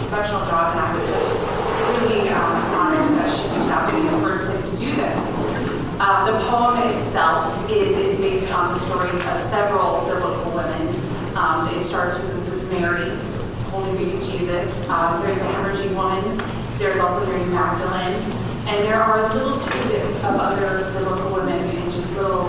exceptional job, and I was just really honored that she reached out to me in the first place to do this. The poem itself is based on the stories of several biblical women. It starts with Mary, holding baby Jesus. There's the hemorrhaging woman. There's also Mary Magdalene. And there are little tidbits of other biblical women and just little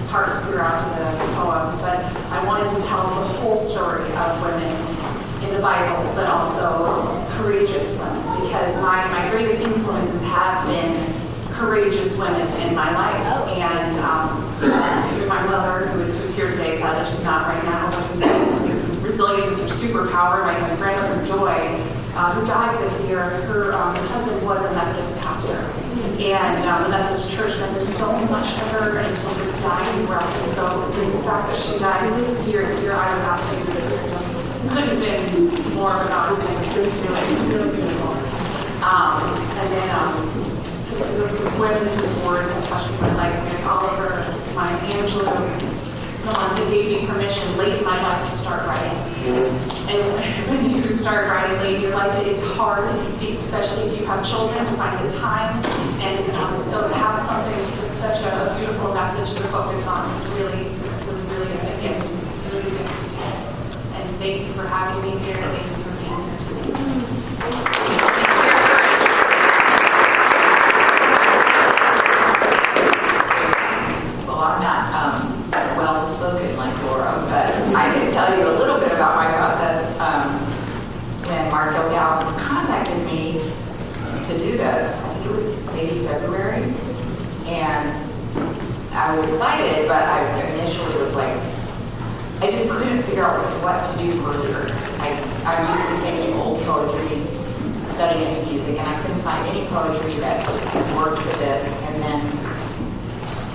parts throughout the poem. But I wanted to tell the whole story of women in the Bible, but also courageous women, because my greatest influences have been courageous women in my life. And my mother, who's here today, sadly she's not right now, but resilience is her superpower. My grandmother, Joy, who died this year, her husband was a Methodist pastor. And the Methodist Church meant so much to her until her dying breath. And so the fact that she died this year, the year I was asked to do this, just couldn't have been more of an opportunity. It was really beautiful. And then the women whose words have touched my life, Mary Oliver, Maya Angelou, the ones that gave me permission late in my life to start writing. And when you start writing late in your life, it's hard, especially if you have children, to find the time. And so to have something with such a beautiful message to focus on was really a gift. It was a gift. And thank you for having me here. Thank you for being here today. I'm not well-spoken like Laura, but I can tell you a little bit about my process. When Mark Gilgal contacted me to do this, I think it was maybe February, and I was excited, but I initially was like, I just couldn't figure out what to do for lyrics. I'm used to taking old poetry, setting it to music, and I couldn't find any poetry that worked for this, and then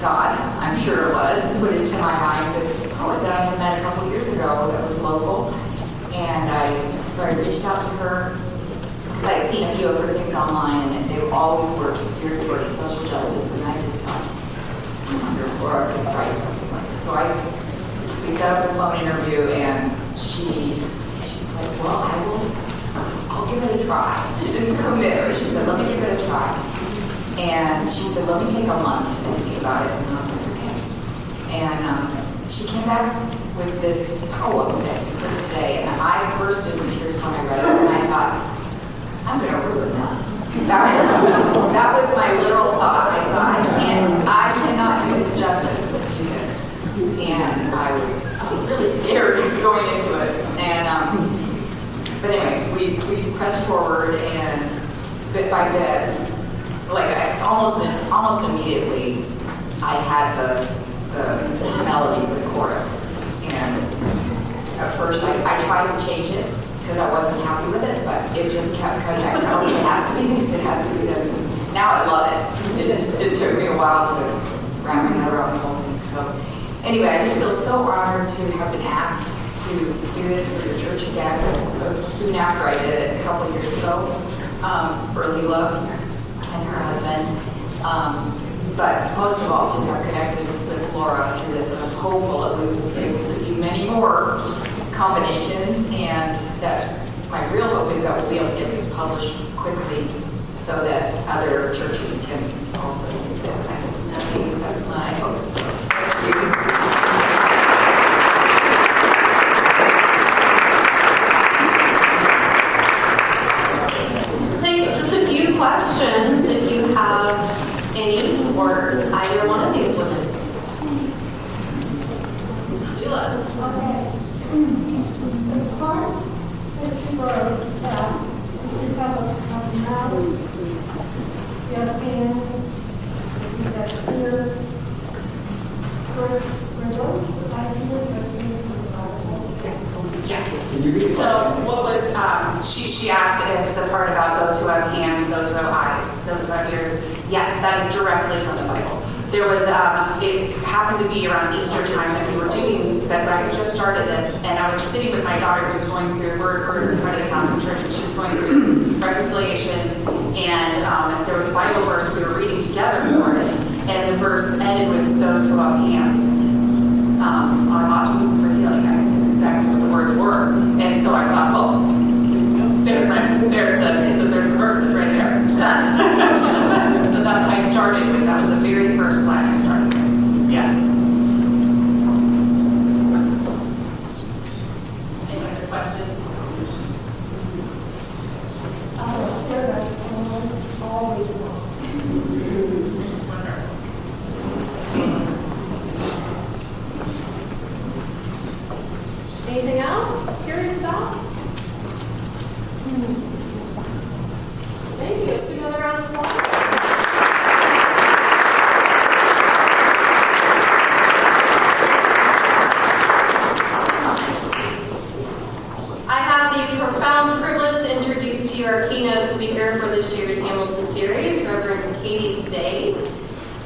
God, I'm sure it was, put into my mind this poet that I had met a couple years ago that was local. And so I reached out to her because I had seen a few of her things online, and they always were steered toward social justice. And I just thought, I wonder if Laura could write something like this. So we set up a phone interview, and she's like, well, I'll give it a try. She didn't commit, but she said, let me give it a try. And she said, let me take a month and think about it. And I was like, okay. And she came back with this poem that we put today. And I burst into tears when I read it. And I thought, I'm going to ruin this. That was my literal thought. I thought, I cannot do this justice with music. And I was really scared going into it. And but anyway, we pressed forward, and bit by bit, almost immediately, I had the melody for the chorus. And at first, I tried to change it because I wasn't happy with it, but it just kept coming back. No, it has to be this, it has to be this. And now I love it. It took me a while to wrap my head around the whole thing. So anyway, I just feel so honored to have been asked to do this for your church again. So soon after I did it a couple years ago for Leela and her husband. But most of all, to have connected with Laura through this, and I'm hopeful that we will be able to do many more combinations, and that my real hope is that we'll be able to get this published quickly so that other churches can also use it. I think that's my hope. So, thank you. Questions if you have any for either one of these women. Sheila. Okay. The part that you wrote that you have a mouth, you have hands, you have ears. Were those ideas or things from the Bible? Yeah. So what was, she asked if the part about those who have hands, those who have eyes, those who have ears, yes, that is directly from the Bible. There was, it happened to be around Easter time that we were doing, that I just started this, and I was sitting with my daughter who was going through, we're part of the Catholic Church, and she was going through reconciliation, and there was a Bible verse we were reading together for it, and the verse ended with those who have hands. On optimism for healing, that's exactly what the words were. And so I thought, well, there's my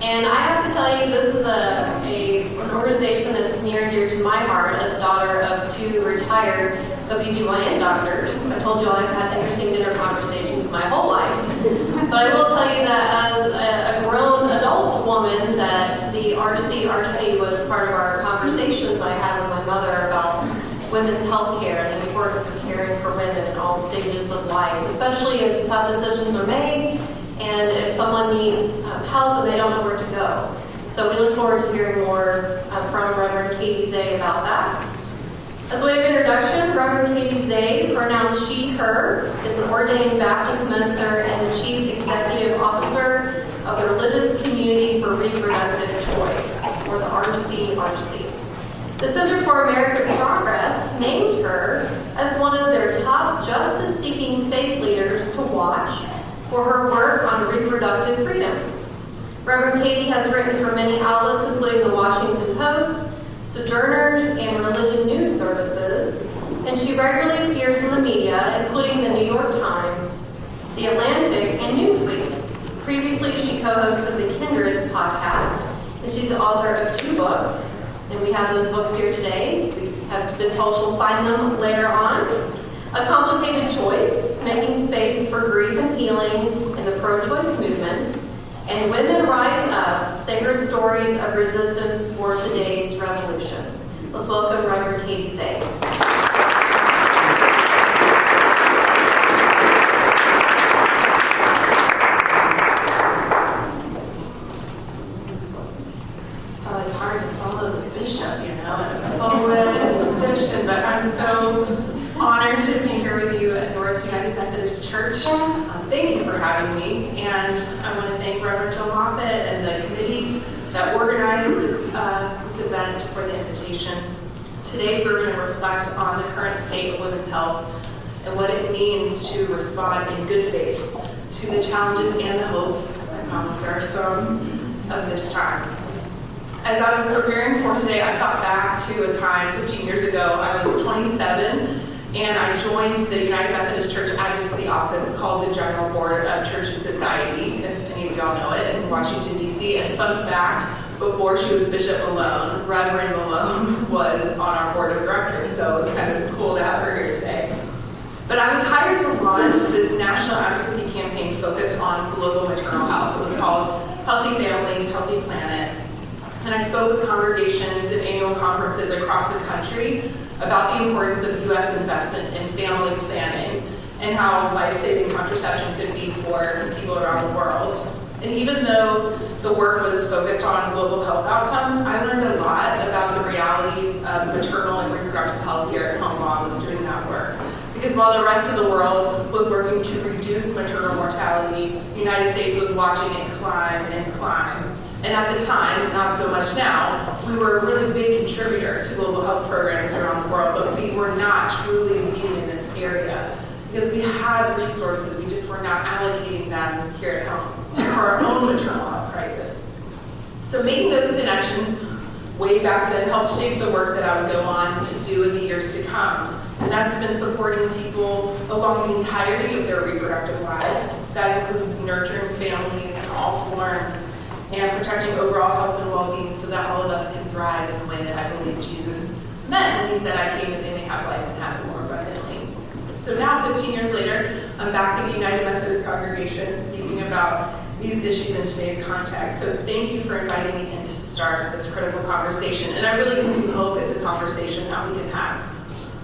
And I have to tell you, this is an organization that's near and dear to my heart as daughter of 2 retired OBGYN doctors. I told you I've had interesting dinner conversations my whole life. But I will tell you that as a grown adult woman, that the RCRC was part of our conversations I had with my mother about women's health care and the importance of caring for women in all stages of life, especially as tough decisions are made and if someone needs help and they don't know where to go. So we look forward to hearing more from Reverend Katey Zeh about that. As a way of introduction, Reverend Katey Zeh, pronouns she, her, is an ordained Baptist minister and the Chief Executive Officer of the Religious Community for Reproductive Choice, or the RCRC. The Center for American Progress named her as one of their top justice-seeking faith leaders to watch for her work on reproductive freedom. Reverend Katey has written for many outlets, including the Washington Post, Sojourners, and Religion News Services, and she regularly appears in the media, including the New York Times, The Atlantic, and Newsweek. Previously, she co-hosted the Kindreds podcast, and she's the author of 2 books, and we have those books here today. We have been told she'll sign them later on. A Complicated Choice, Making Space for Grief and Healing in the Pro-Choice Movement, and Women Rise Up, Sacred Stories of Resistance for Today's Revolution. Let's welcome Reverend Katey Zeh. It's always hard to follow the bishop, you know, and follow it in position, but I'm so honored to be here with you at North United Methodist Church. Thank you for having me, and I want to thank Reverend Joe Moffett and the committee that organized this event for the invitation. Today we're going to reflect on the current state of women's health and what it means to respond in good faith to the challenges and the hopes, I promise are some, of this time. As I was preparing for today, I thought back to a time 15 years ago. I was 27, and I joined the United Methodist Church Advocacy Office called the General Board of Church and Society, if any of y'all know it, in Washington, D.C. And fun fact, before she was Bishop Malone, Reverend Malone was on our board of directors, so it was kind of cool to have her here today. But I was hired to launch this national advocacy campaign focused on global maternal health. It was called Healthy Families, Healthy Planet. And I spoke with congregations at annual conferences across the country about the importance of U.S. investment in family planning and how life-saving contraception could be for people around the world. And even though the work was focused on global health outcomes, I learned a lot about the realities of maternal and reproductive health here at home while I was doing that work. Because while the rest of the world was working to reduce maternal mortality, the United States was watching it climb and climb. And at the time, not so much now, we were a really big contributor to global health programs around the world, but we were not truly leading in this area because we had resources, we just were not allocating them here at home for our own maternal health crisis. So making those connections way back then helped shape the work that I would go on to do in the years to come. And that's been supporting people along the entirety of their reproductive lives. That includes nurturing families in all forms, and protecting overall health and well-being so that all of us can thrive in the way that I believe Jesus meant when he said, I came that they may have life and have it more abundantly. So now, 15 years later, I'm back at the United Methodist congregation speaking about these issues in today's context. So thank you for inviting me in to start this critical conversation. And I really do hope it's a conversation that we can have.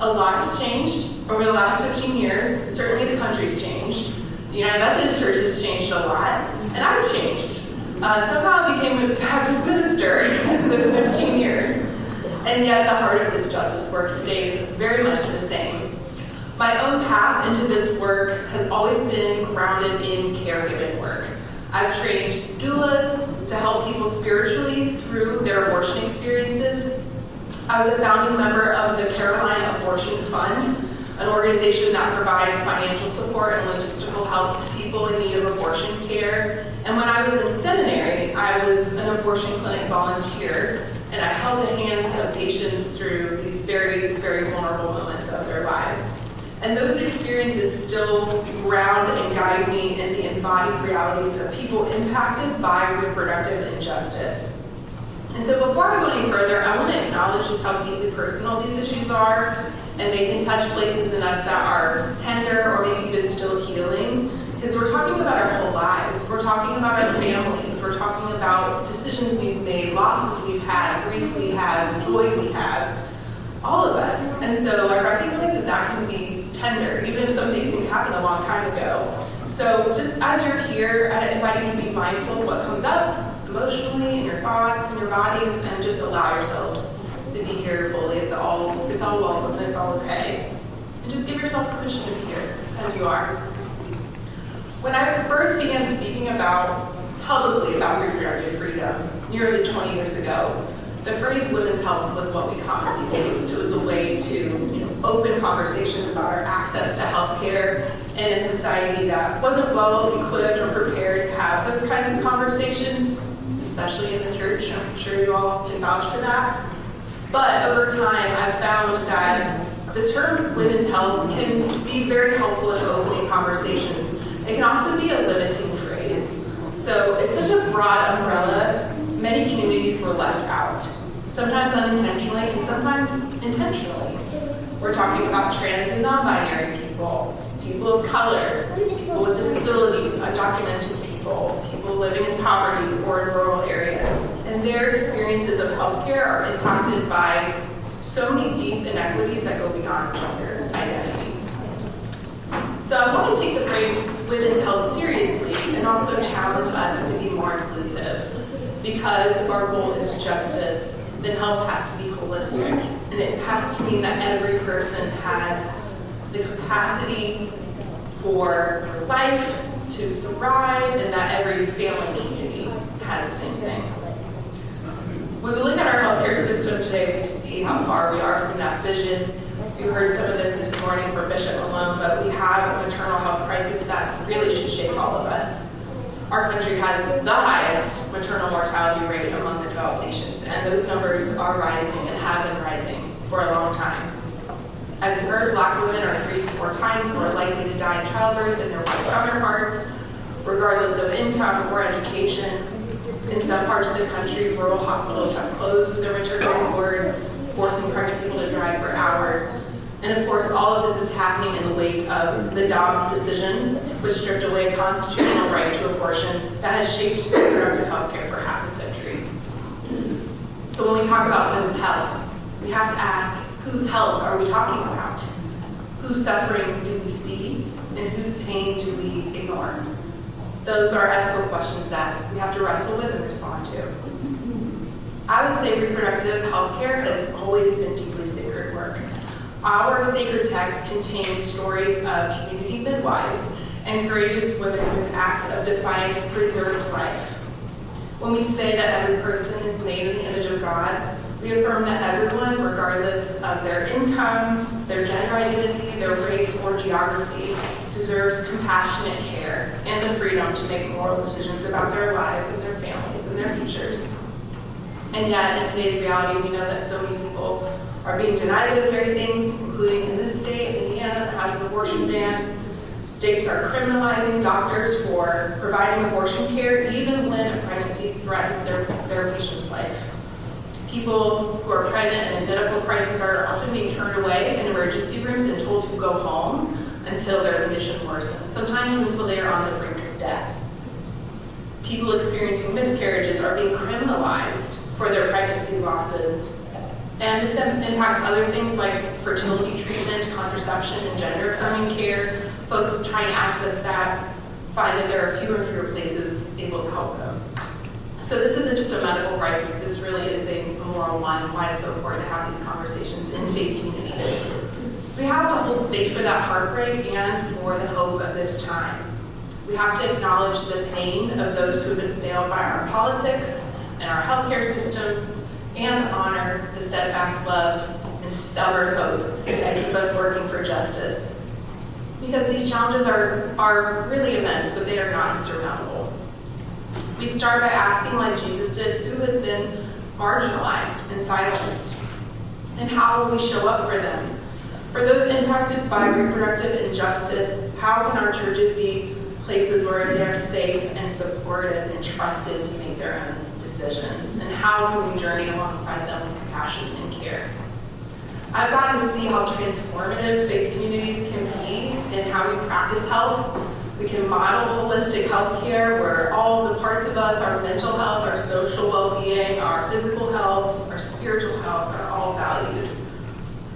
A lot has changed over the last 15 years. Certainly the country's changed. The United Methodist Church has changed a lot, and I've changed. Somehow I became a Baptist minister in those 15 years. And yet the heart of this justice work stays very much the same. My own path into this work has always been grounded in caregiving work. I've trained doulas to help people spiritually through their abortion experiences. I was a founding member of the Carolina Abortion Fund, an organization that provides financial support and logistical help to people in need of abortion care. And when I was in seminary, I was an abortion clinic volunteer, and I held the hands of patients through these very, very vulnerable moments of their lives. And those experiences still ground and guide me in the embodied realities of people impacted by reproductive injustice. And so before I go any further, I want to acknowledge just how deeply personal these issues are, and they can touch places in us that are tender or maybe even still healing, because we're talking about our whole lives. We're talking about our families. We're talking about decisions we've made, losses we've had, grief we have, joy we have, all of us. And so I recognize that that can be tender, even if some of these things happened a long time ago. So just as you're here, I invite you to be mindful of what comes up emotionally in your thoughts and your bodies, and just allow yourselves to be here fully. It's all welcome and it's all okay. And just give yourself permission to be here as you are. When I first began speaking publicly about reproductive freedom nearly 20 years ago, the phrase women's health was what we commonly used. It was a way to open conversations about our access to health care in a society that wasn't well equipped or prepared to have those kinds of conversations, especially in the church. I'm sure you all can vouch for that. But over time, I've found that the term women's health can be very helpful in opening conversations. It can also be a limiting phrase. So it's such a broad umbrella, many communities were left out, sometimes unintentionally and sometimes intentionally. We're talking about trans and non-binary people, people of color, people with disabilities, undocumented people, people living in poverty or in rural areas. And their experiences of healthcare are impacted by so many deep inequities that go beyond gender identity. So I want to take the phrase women's health seriously and also challenge us to be more inclusive. Because our goal is justice, then health has to be holistic. And it has to mean that every person has the capacity for life, to thrive, and that every family and community has the same thing. When we look at our healthcare system today, we see how far we are from that vision. You heard some of this morning from Bishop Malone, but we have a maternal health crisis that really should shake all of us. Our country has the highest maternal mortality rate among the developed nations, and those numbers are rising and have been rising for a long time. As you heard, Black women are 3 to 4 times more likely to die in childbirth than their white counterparts, regardless of income or education. In some parts of the country, rural hospitals have closed their maternity wards, forcing pregnant people to drive for hours. And of course, all of this is happening in the wake of the Dobbs decision, which stripped away a constitutional right to abortion that has shaped reproductive health care for half a century. So when we talk about women's health, we have to ask, whose health are we talking about? Whose suffering do we see? And whose pain do we ignore? Those are ethical questions that we have to wrestle with and respond to. I would say reproductive health care has always been deeply sacred work. Our sacred text contains stories of community midwives and courageous women whose acts of defiance preserved life. When we say that every person is made in the image of God, we affirm that everyone, regardless of their income, their gender identity, their race, or geography, deserves compassionate care and the freedom to make moral decisions about their lives and their families and their futures. And yet, in today's reality, we know that so many people are being denied those very things, including in this state, Indiana, that has an abortion ban. States are criminalizing doctors for providing abortion care, even when a pregnancy threatens their patient's life. People who are pregnant and in medical crisis are often being turned away in emergency rooms and told to go home until their condition worsens, sometimes until they are on the brink of death. People experiencing miscarriages are being criminalized for their pregnancy losses. And this impacts other things like fertility treatment, contraception, and gender-affirming care. Folks trying to access that find that there are fewer and fewer places able to help them. So this isn't just a medical crisis, this really is a moral one, why it's so important to have these conversations in faith communities. So we have to hold space for that heartbreak and for the hope of this time. We have to acknowledge the pain of those who have been failed by our politics and our healthcare systems, and to honor the steadfast love and stubborn hope that keep us working for justice. Because these challenges are really immense, but they are not insurmountable. We start by asking, like Jesus did, who has been marginalized and silenced? And how will we show up for them? For those impacted by reproductive injustice, how can our churches be places where they're safe and supported and trusted to make their own decisions? And how can we journey alongside them with compassion and care? I've gotten to see how transformative faith communities can be in how we practice health. We can model holistic health care where all the parts of us, our mental health, our social well-being, our physical health, our spiritual health are all valued.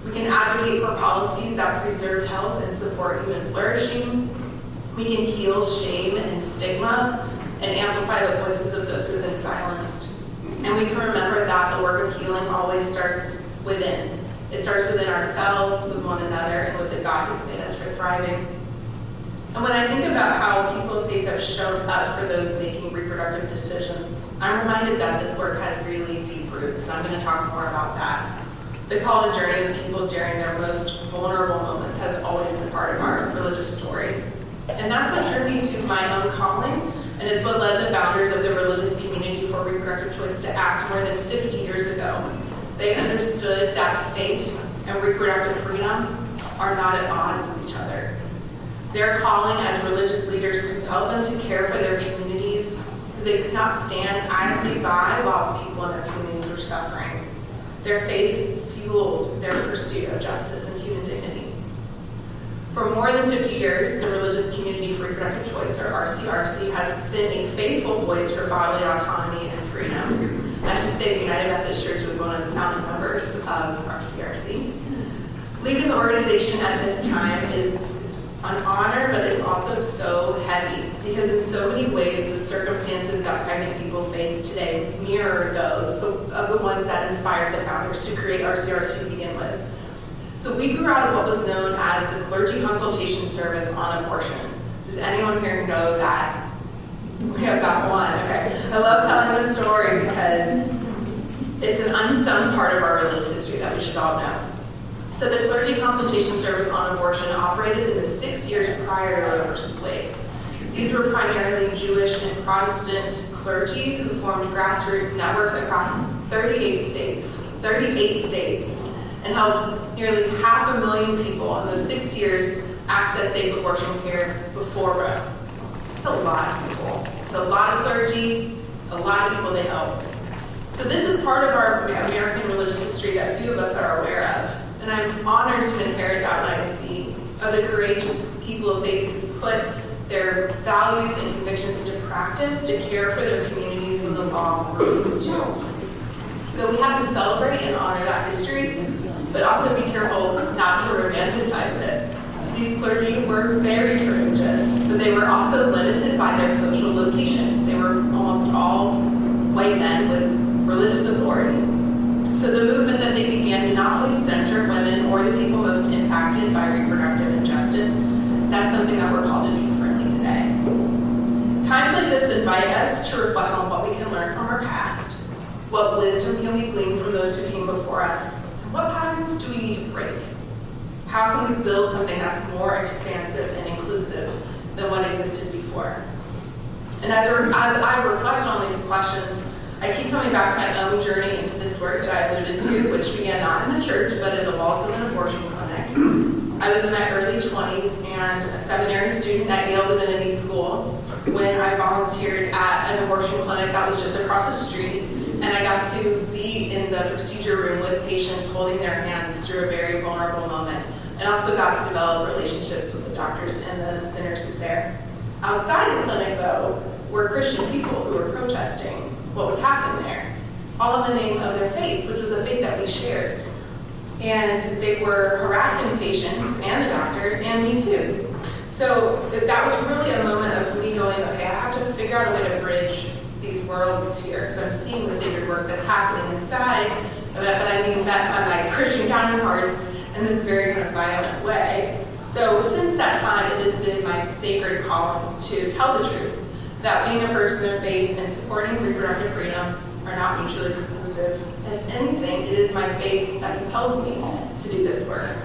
We can advocate for policies that preserve health and support human flourishing. We can heal shame and stigma and amplify the voices of those who have been silenced. And we can remember that the work of healing always starts within. It starts within ourselves, with one another, and with the God who's made us for thriving. And when I think about how people of faith have shown up for those making reproductive decisions, I'm reminded that this work has really deep roots, and I'm going to talk more about that. The call to journey with people during their most vulnerable moments has always been part of our religious story. And that's what drew me to my own calling, and it's what led the founders of the Religious Community for Reproductive Choice to act more than 50 years ago. They understood that faith and reproductive freedom are not at odds with each other. Their calling as religious leaders compelled them to care for their communities because they could not stand idly by while people in their communities were suffering. Their faith fueled their pursuit of justice and human dignity. For more than 50 years, the Religious Community for Reproductive Choice, or RCRC, has been a faithful voice for bodily autonomy and freedom. I should say the United Methodist Church was one of the founding members of RCRC. Leading the organization at this time is an honor, but it's also so heavy because in so many ways the circumstances that pregnant people face today mirror those of the ones that inspired the founders to create RCRC to begin with. So we grew out of what was known as the Clergy Consultation Service on Abortion. Does anyone here know that? Okay, I've got one. Okay. I love telling this story because it's an unsung part of our religious history that we should all know. So the Clergy Consultation Service on Abortion operated in the 6 years prior to Roe v. Wade. These were primarily Jewish and Protestant clergy who formed grassroots networks across 38 states, and helped nearly 500,000 people in those 6 years access safe abortion care before Roe. It's a lot of people. It's a lot of clergy, a lot of people they helped. So this is part of our American religious history that few of us are aware of. And I'm honored to inherit that legacy of the courageous people of faith who put their values and convictions into practice to care for their communities when the law refused to. So we have to celebrate and honor that history, but also be careful not to romanticize it. These clergy were very courageous, but they were also limited by their social location. They were almost all white men with religious authority. So the movement that they began did not always center women or the people most impacted by reproductive injustice. That's something that we're called to do differently today. Times like this invite us to reflect on what we can learn from our past. What wisdom can we glean from those who came before us? And what patterns do we need to break? How can we build something that's more expansive and inclusive than what existed before? And as I reflect on these questions, I keep coming back to my own journey into this work that I alluded to, which began not in the church, but in the walls of an abortion clinic. I was in my early 20s and a seminary student at Yale Divinity School when I volunteered at an abortion clinic that was just across the street. And I got to be in the procedure room with patients holding their hands through a very vulnerable moment. And also got to develop relationships with the doctors and the nurses there. Outside the clinic, though, were Christian people who were protesting what was happening there, all in the name of their faith, which was a faith that we shared. And they were harassing patients and the doctors and me too. So that was really a moment of me going, okay, I have to figure out a way to bridge these worlds here, because I'm seeing the sacred work that's happening inside, but I mean that by my Christian counterparts in this very kind of violent way. So since that time, it has been my sacred calling to tell the truth, that being a person of faith and supporting reproductive freedom are not mutually exclusive. If anything, it is my faith that compels me to do this work.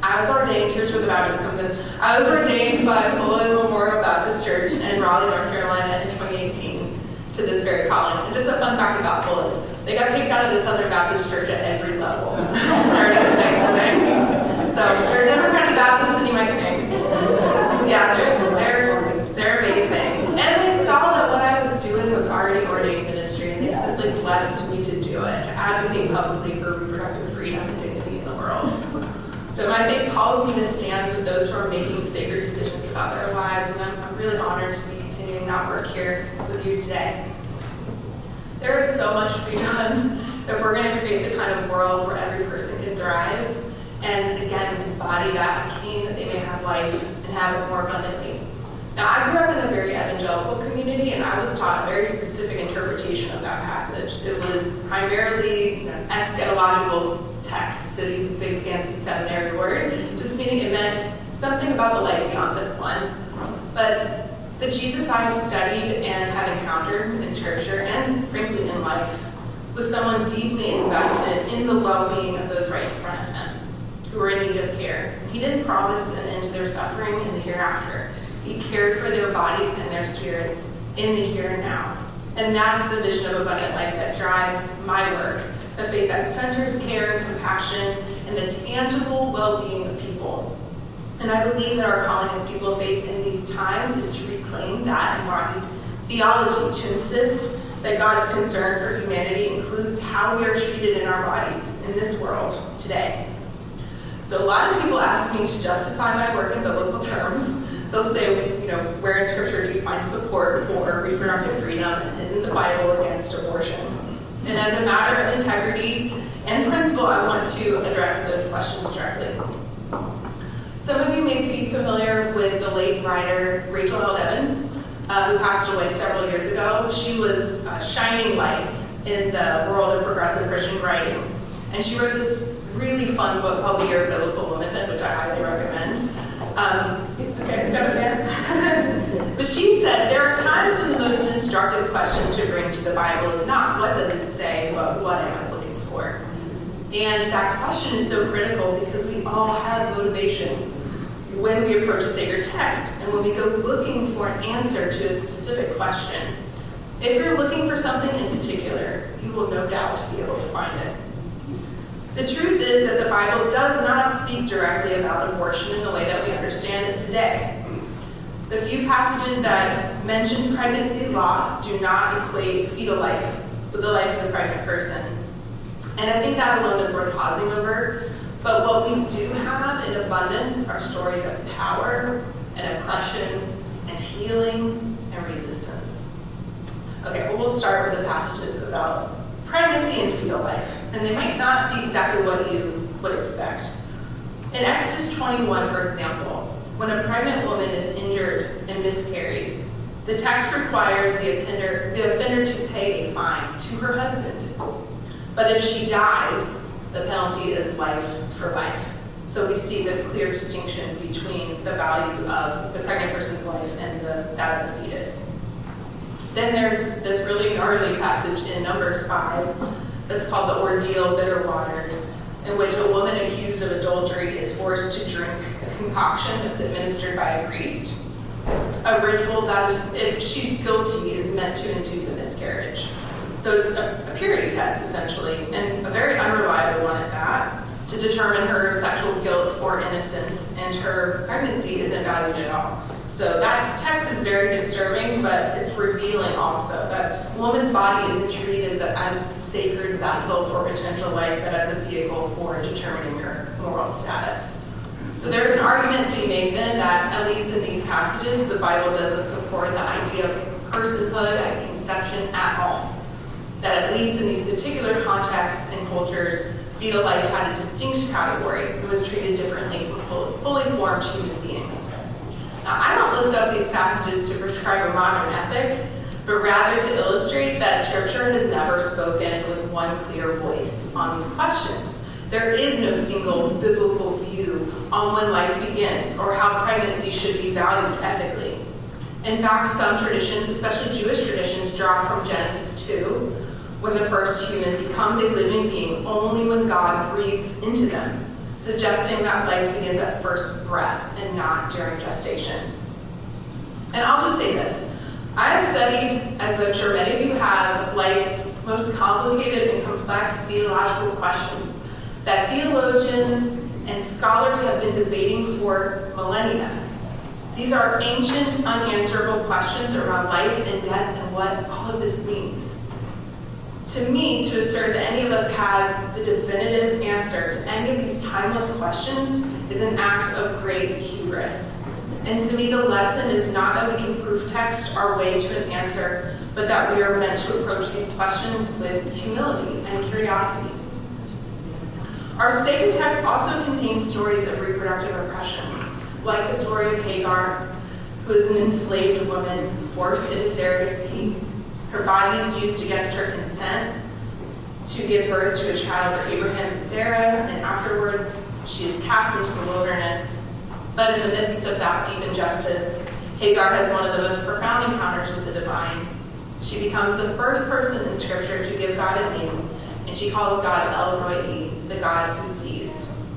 I was ordained, here's where the Baptist comes in, I was ordained by Fuller Memorial Baptist Church in Raleigh, North Carolina in 2018 to this very calling. And just a fun fact about Fuller, they got kicked out of the Southern Baptist Church at every level, starting in the 1990s. So they're Democratic Baptists, and you might think, yeah, they're amazing. And they saw that what I was doing was already ordained ministry, and they simply blessed me to do it, to advocate publicly for reproductive freedom and dignity in the world. So my faith calls me to stand with those who are making sacred decisions about their lives, and I'm really honored to be continuing that work here with you today. There is so much to be done if we're going to create the kind of world where every person can thrive, and again, embody that King that they may have life and have it more abundantly. Now, I grew up in a very evangelical community, and I was taught a very specific interpretation of that passage. It was primarily eschatological text, so these big fancy seminary word, just meaning it meant something about the life beyond this one. But the Jesus I have studied and have encountered in Scripture, and frankly in life, was someone deeply invested in the well-being of those right in front of him, who were in need of care. He didn't promise an end to their suffering in the hereafter. He cared for their bodies and their spirits in the here and now. And that's the vision of abundant life that drives my work, a faith that centers care and compassion and the tangible well-being of people. And I believe that our calling as people of faith in these times is to reclaim that embodied theology, to insist that God's concern for humanity includes how we are treated in our bodies in this world today. So a lot of people ask me to justify my work in biblical terms. They'll say, where in Scripture do you find support for reproductive freedom, and isn't the Bible against abortion? And as a matter of integrity and principle, I want to address those questions directly. Some of you may be familiar with the late writer Rachel Held Evans, who passed away several years ago. She was a shining light in the world of progressive Christian writing. And she wrote this really fun book called The Year of Biblical Womanhood, which I highly recommend. Okay, we got it again. But she said, there are times when the most instructive question to bring to the Bible is not, what does it say, but what am I looking for? And that question is so critical because we all have motivations when we approach a sacred text and when we go looking for an answer to a specific question. If you're looking for something in particular, you will no doubt be able to find it. The truth is that the Bible does not speak directly about abortion in the way that we understand it today. The few passages that mention pregnancy loss do not equate fetal life with the life of the pregnant person. And I think that alone is worth pausing over. But what we do have in abundance are stories of power and oppression and healing and resistance. Okay, well, we'll start with the passages about pregnancy and fetal life. And they might not be exactly what you would expect. In Exodus 21, for example, when a pregnant woman is injured and miscarries, the text requires the offender to pay a fine to her husband. But if she dies, the penalty is life for life. So we see this clear distinction between the value of the pregnant person's life and that of the fetus. Then there's this really gnarly passage in Numbers 5 that's called the Ordeal Bitter Waters, in which a woman accused of adultery is forced to drink a concoction that's administered by a priest, a ritual that, if she's guilty, is meant to induce a miscarriage. So it's a purity test, essentially, and a very unreliable one at that, to determine her sexual guilt or innocence, and her pregnancy isn't valued at all. So that text is very disturbing, but it's revealing also that a woman's body isn't treated as a sacred vessel for potential life, but as a vehicle for determining her moral status. So there's an argument to be made then that, at least in these passages, the Bible doesn't support the idea of personhood at conception at all. That at least in these particular contexts and cultures, fetal life had a distinct category. It was treated differently from fully formed human beings. Now, I don't lift up these passages to prescribe a modern ethic, but rather to illustrate that Scripture has never spoken with one clear voice on these questions. There is no single biblical view on when life begins or how pregnancy should be valued ethically. In fact, some traditions, especially Jewish traditions, draw from Genesis 2, when the first human becomes a living being only when God breathes into them, suggesting that life begins at first breath and not during gestation. And I'll just say this. I have studied, as I'm sure many of you have, life's most complicated and complex theological questions that theologians and scholars have been debating for millennia. These are ancient, unanswerable questions around life and death and what all of this means. To me, to assert that any of us has the definitive answer to any of these timeless questions is an act of great hubris. And to me, the lesson is not that we can proof text our way to an answer, but that we are meant to approach these questions with humility and curiosity. Our sacred text also contains stories of reproductive oppression, like the story of Hagar, who is an enslaved woman forced into surrogacy. Her body is used against her consent to give birth to a child for Abraham and Sarah, and afterwards she is cast into the wilderness. But in the midst of that deep injustice, Hagar has one of the most profound encounters with the divine. She becomes the first person in Scripture to give God a name, and she calls God El Roi, the God who sees.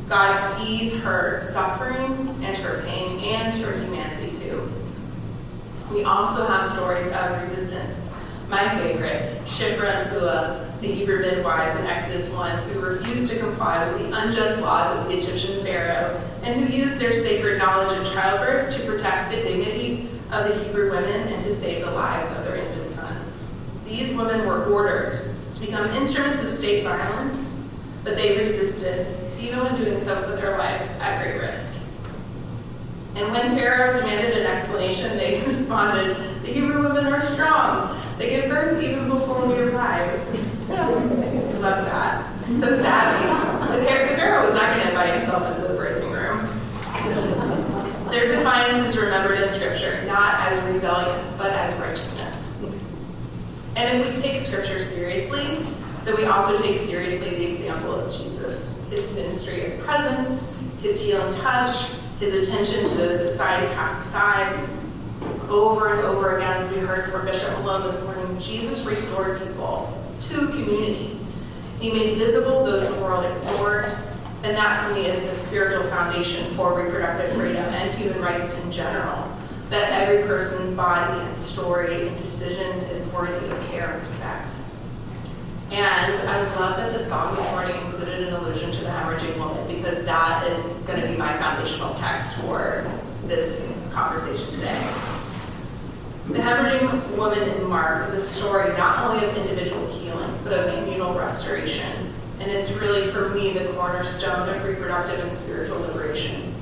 God sees her suffering and her pain and her humanity too. We also have stories of resistance. My favorite, Shiphrah and Puah, the Hebrew midwives in Exodus 1, who refused to comply with the unjust laws of the Egyptian Pharaoh, and who used their sacred knowledge of childbirth to protect the dignity of the Hebrew women and to save the lives of their infant sons. These women were ordered to become instruments of state violence, but they resisted, even when doing so put their lives at great risk. And when Pharaoh demanded an explanation, they responded, "The Hebrew women are strong. They give birth even before we arrive." Love that. So savvy. The Pharaoh was not going to invite himself into the birthing room. Their defiance is remembered in Scripture, not as rebellion, but as righteousness. And if we take Scripture seriously, then we also take seriously the example of Jesus, his ministry of presence, his healing touch, his attention to those society cast aside. Over and over again, as we heard from Bishop Malone this morning, Jesus restored people to community. He made visible those the world ignored, and that to me is the spiritual foundation for reproductive freedom and human rights in general, that every person's body and story and decision is worthy of care and respect. And I love that the song this morning included an allusion to the hemorrhaging woman, because that is going to be my foundational text for this conversation today. The hemorrhaging woman in Mark is a story not only of individual healing, but of communal restoration. And it's really, for me, the cornerstone of reproductive and spiritual liberation.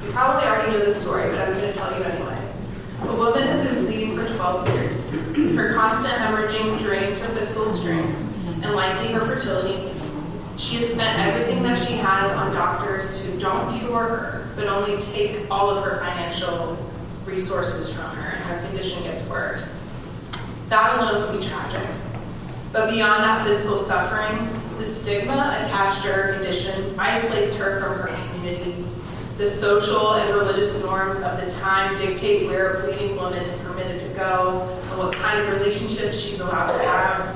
You probably already know this story, but I'm going to tell you anyway. A woman has been bleeding for 12 years. Her constant hemorrhaging drains her physical strength and likely her fertility. She has spent everything that she has on doctors who don't cure her, but only take all of her financial resources from her, and her condition gets worse. That alone could be tragic. But beyond that physical suffering, the stigma attached to her condition isolates her from her community. The social and religious norms of the time dictate where a bleeding woman is permitted to go and what kind of relationships she's allowed to have.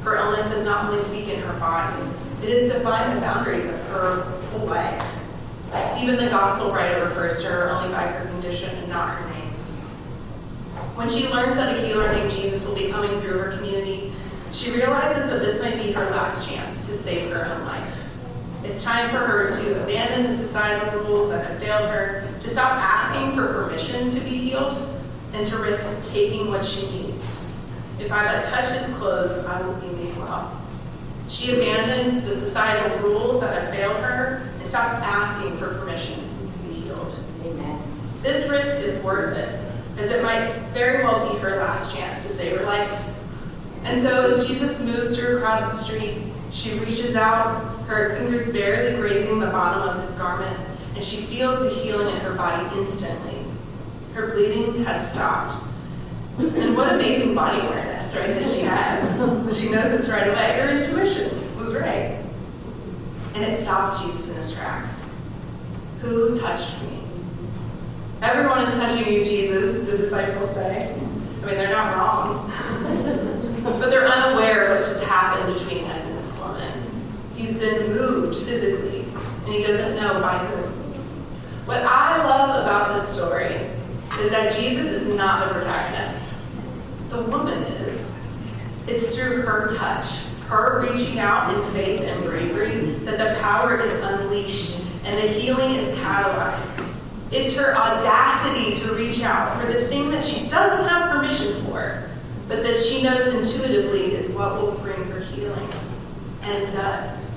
Her illness has not only weakened her body, it has defined the boundaries of her whole life. Even the gospel writer refers to her only by her condition and not her name. When she learns that a healer named Jesus will be coming through her community, she realizes that this might be her last chance to save her own life. It's time for her to abandon the societal rules that have failed her, to stop asking for permission to be healed, and to risk taking what she needs. If I but touch his clothes, I will be made well. She abandons the societal rules that have failed her and stops asking for permission to be healed. Amen. This risk is worth it, as it might very well be her last chance to save her life. And so as Jesus moves through a crowded street, she reaches out, her fingers barely grazing the bottom of his garment, and she feels the healing in her body instantly. Her bleeding has stopped. And what amazing body awareness, right, that she has. She knows this right away. Her intuition was right. And it stops Jesus in his tracks. Who touched me? Everyone is touching you, Jesus, the disciples say. I mean, they're not wrong. But they're unaware of what's just happened between him and this woman. He's been moved physically, and he doesn't know by whom. What I love about this story is that Jesus is not the protagonist. The woman is. It's through her touch, her reaching out in faith and bravery, that the power is unleashed and the healing is catalyzed. It's her audacity to reach out for the thing that she doesn't have permission for, but that she knows intuitively is what will bring her healing, and does.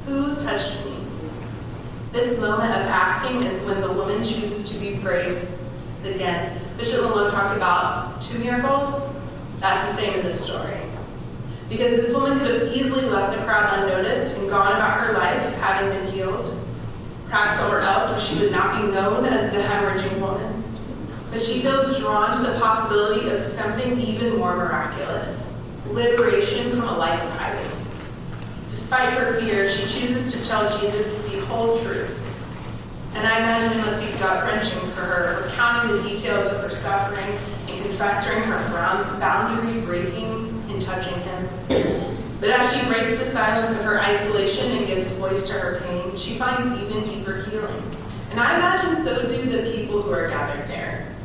Who touched me? This moment of asking is when the woman chooses to be brave. Again, Bishop Malone talked about 2 miracles. That's the same in this story. Because this woman could have easily left the crowd unnoticed and gone about her life having been healed, perhaps somewhere else where she would not be known as the hemorrhaging woman. But she feels drawn to the possibility of something even more miraculous, liberation from a life of hiding. Despite her fear, she chooses to tell Jesus the whole truth. And I imagine it must be gut-wrenching for her, recounting the details of her suffering and confessing her boundary breaking and touching him. But as she breaks the silence of her isolation and gives voice to her pain, she finds even deeper healing. And I imagine so do the people who are gathered there.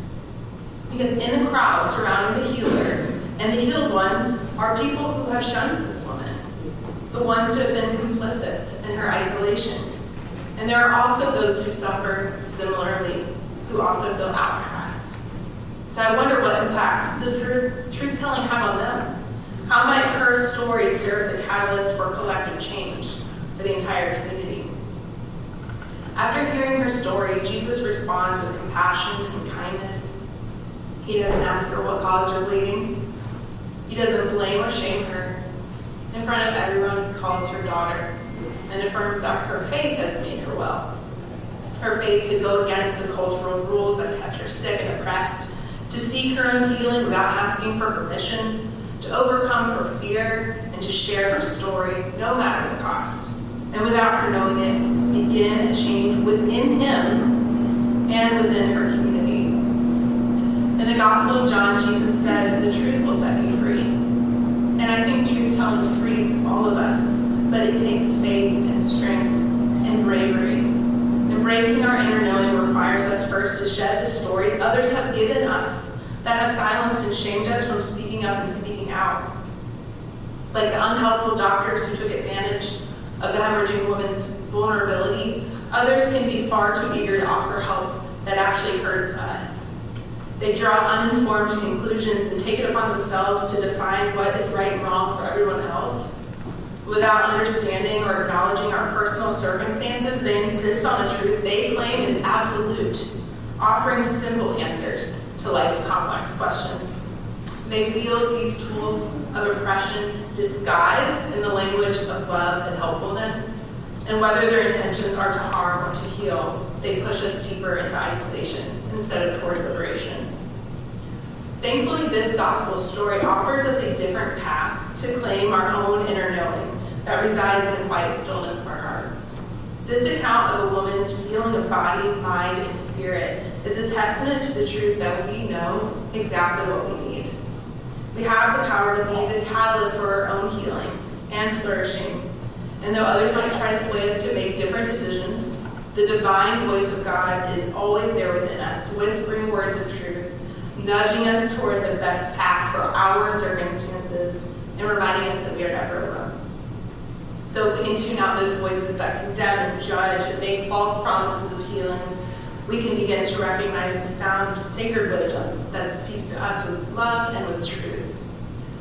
Because in the crowd surrounding the healer and the healed one are people who have shunned this woman, the ones who have been complicit in her isolation. And there are also those who suffer similarly, who also feel outcast. So I wonder, what impact does her truth-telling have on them? How might her story serve as a catalyst for collective change for the entire community? After hearing her story, Jesus responds with compassion and kindness. He doesn't ask her what caused her bleeding. He doesn't blame or shame her. In front of everyone, he calls her daughter and affirms that her faith has made her well. Her faith to go against the cultural rules that kept her sick and oppressed, to seek her own healing without asking for permission, to overcome her fear, and to share her story, no matter the cost. And without her knowing it, begin a change within him and within her community. In the Gospel of John, Jesus says, the truth will set you free. And I think truth-telling frees all of us, but it takes faith and strength and bravery. Embracing our inner knowing requires us first to shed the stories others have given us that have silenced and shamed us from speaking up and speaking out. Like the unhelpful doctors who took advantage of the hemorrhaging woman's vulnerability, others can be far too eager to offer help that actually hurts us. They draw uninformed conclusions and take it upon themselves to define what is right and wrong for everyone else. Without understanding or acknowledging our personal circumstances, they insist on a truth they claim is absolute, offering simple answers to life's complex questions. They wield these tools of oppression disguised in the language of love and helpfulness, and whether their intentions are to harm or to heal, they push us deeper into isolation instead of toward liberation. Thankfully, this gospel story offers us a different path to claim our own inner knowing that resides in the quiet stillness of our hearts. This account of a woman's feeling of body, mind, and spirit is a testament to the truth that we know exactly what we need. We have the power to be the catalyst for our own healing and flourishing. And though others might try to sway us to make different decisions, the divine voice of God is always there within us, whispering words of truth, nudging us toward the best path for our circumstances, and reminding us that we are never alone. So if we can tune out those voices that condemn and judge and make false promises of healing, we can begin to recognize the sound of sacred wisdom that speaks to us with love and with truth.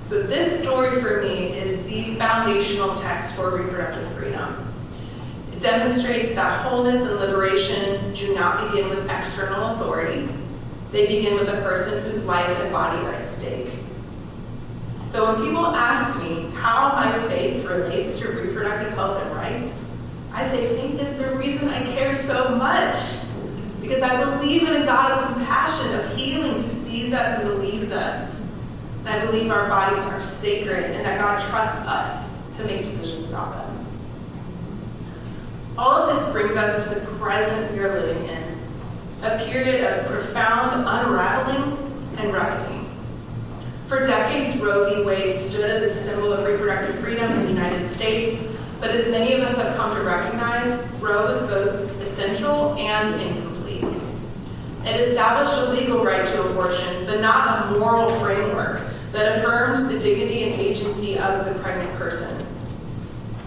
So this story for me is the foundational text for reproductive freedom. It demonstrates that wholeness and liberation do not begin with external authority. They begin with a person whose life and body are at stake. So when people ask me how my faith relates to reproductive health and rights, I say faith is the reason I care so much. Because I believe in a God of compassion, of healing, who sees us and believes us. And I believe our bodies are sacred and that God trusts us to make decisions about them. All of this brings us to the present we are living in, a period of profound unraveling and reckoning. For decades, Roe v. Wade stood as a symbol of reproductive freedom in the United States, but as many of us have come to recognize, Roe is both essential and incomplete. It established a legal right to abortion, but not a moral framework that affirmed the dignity and agency of the pregnant person.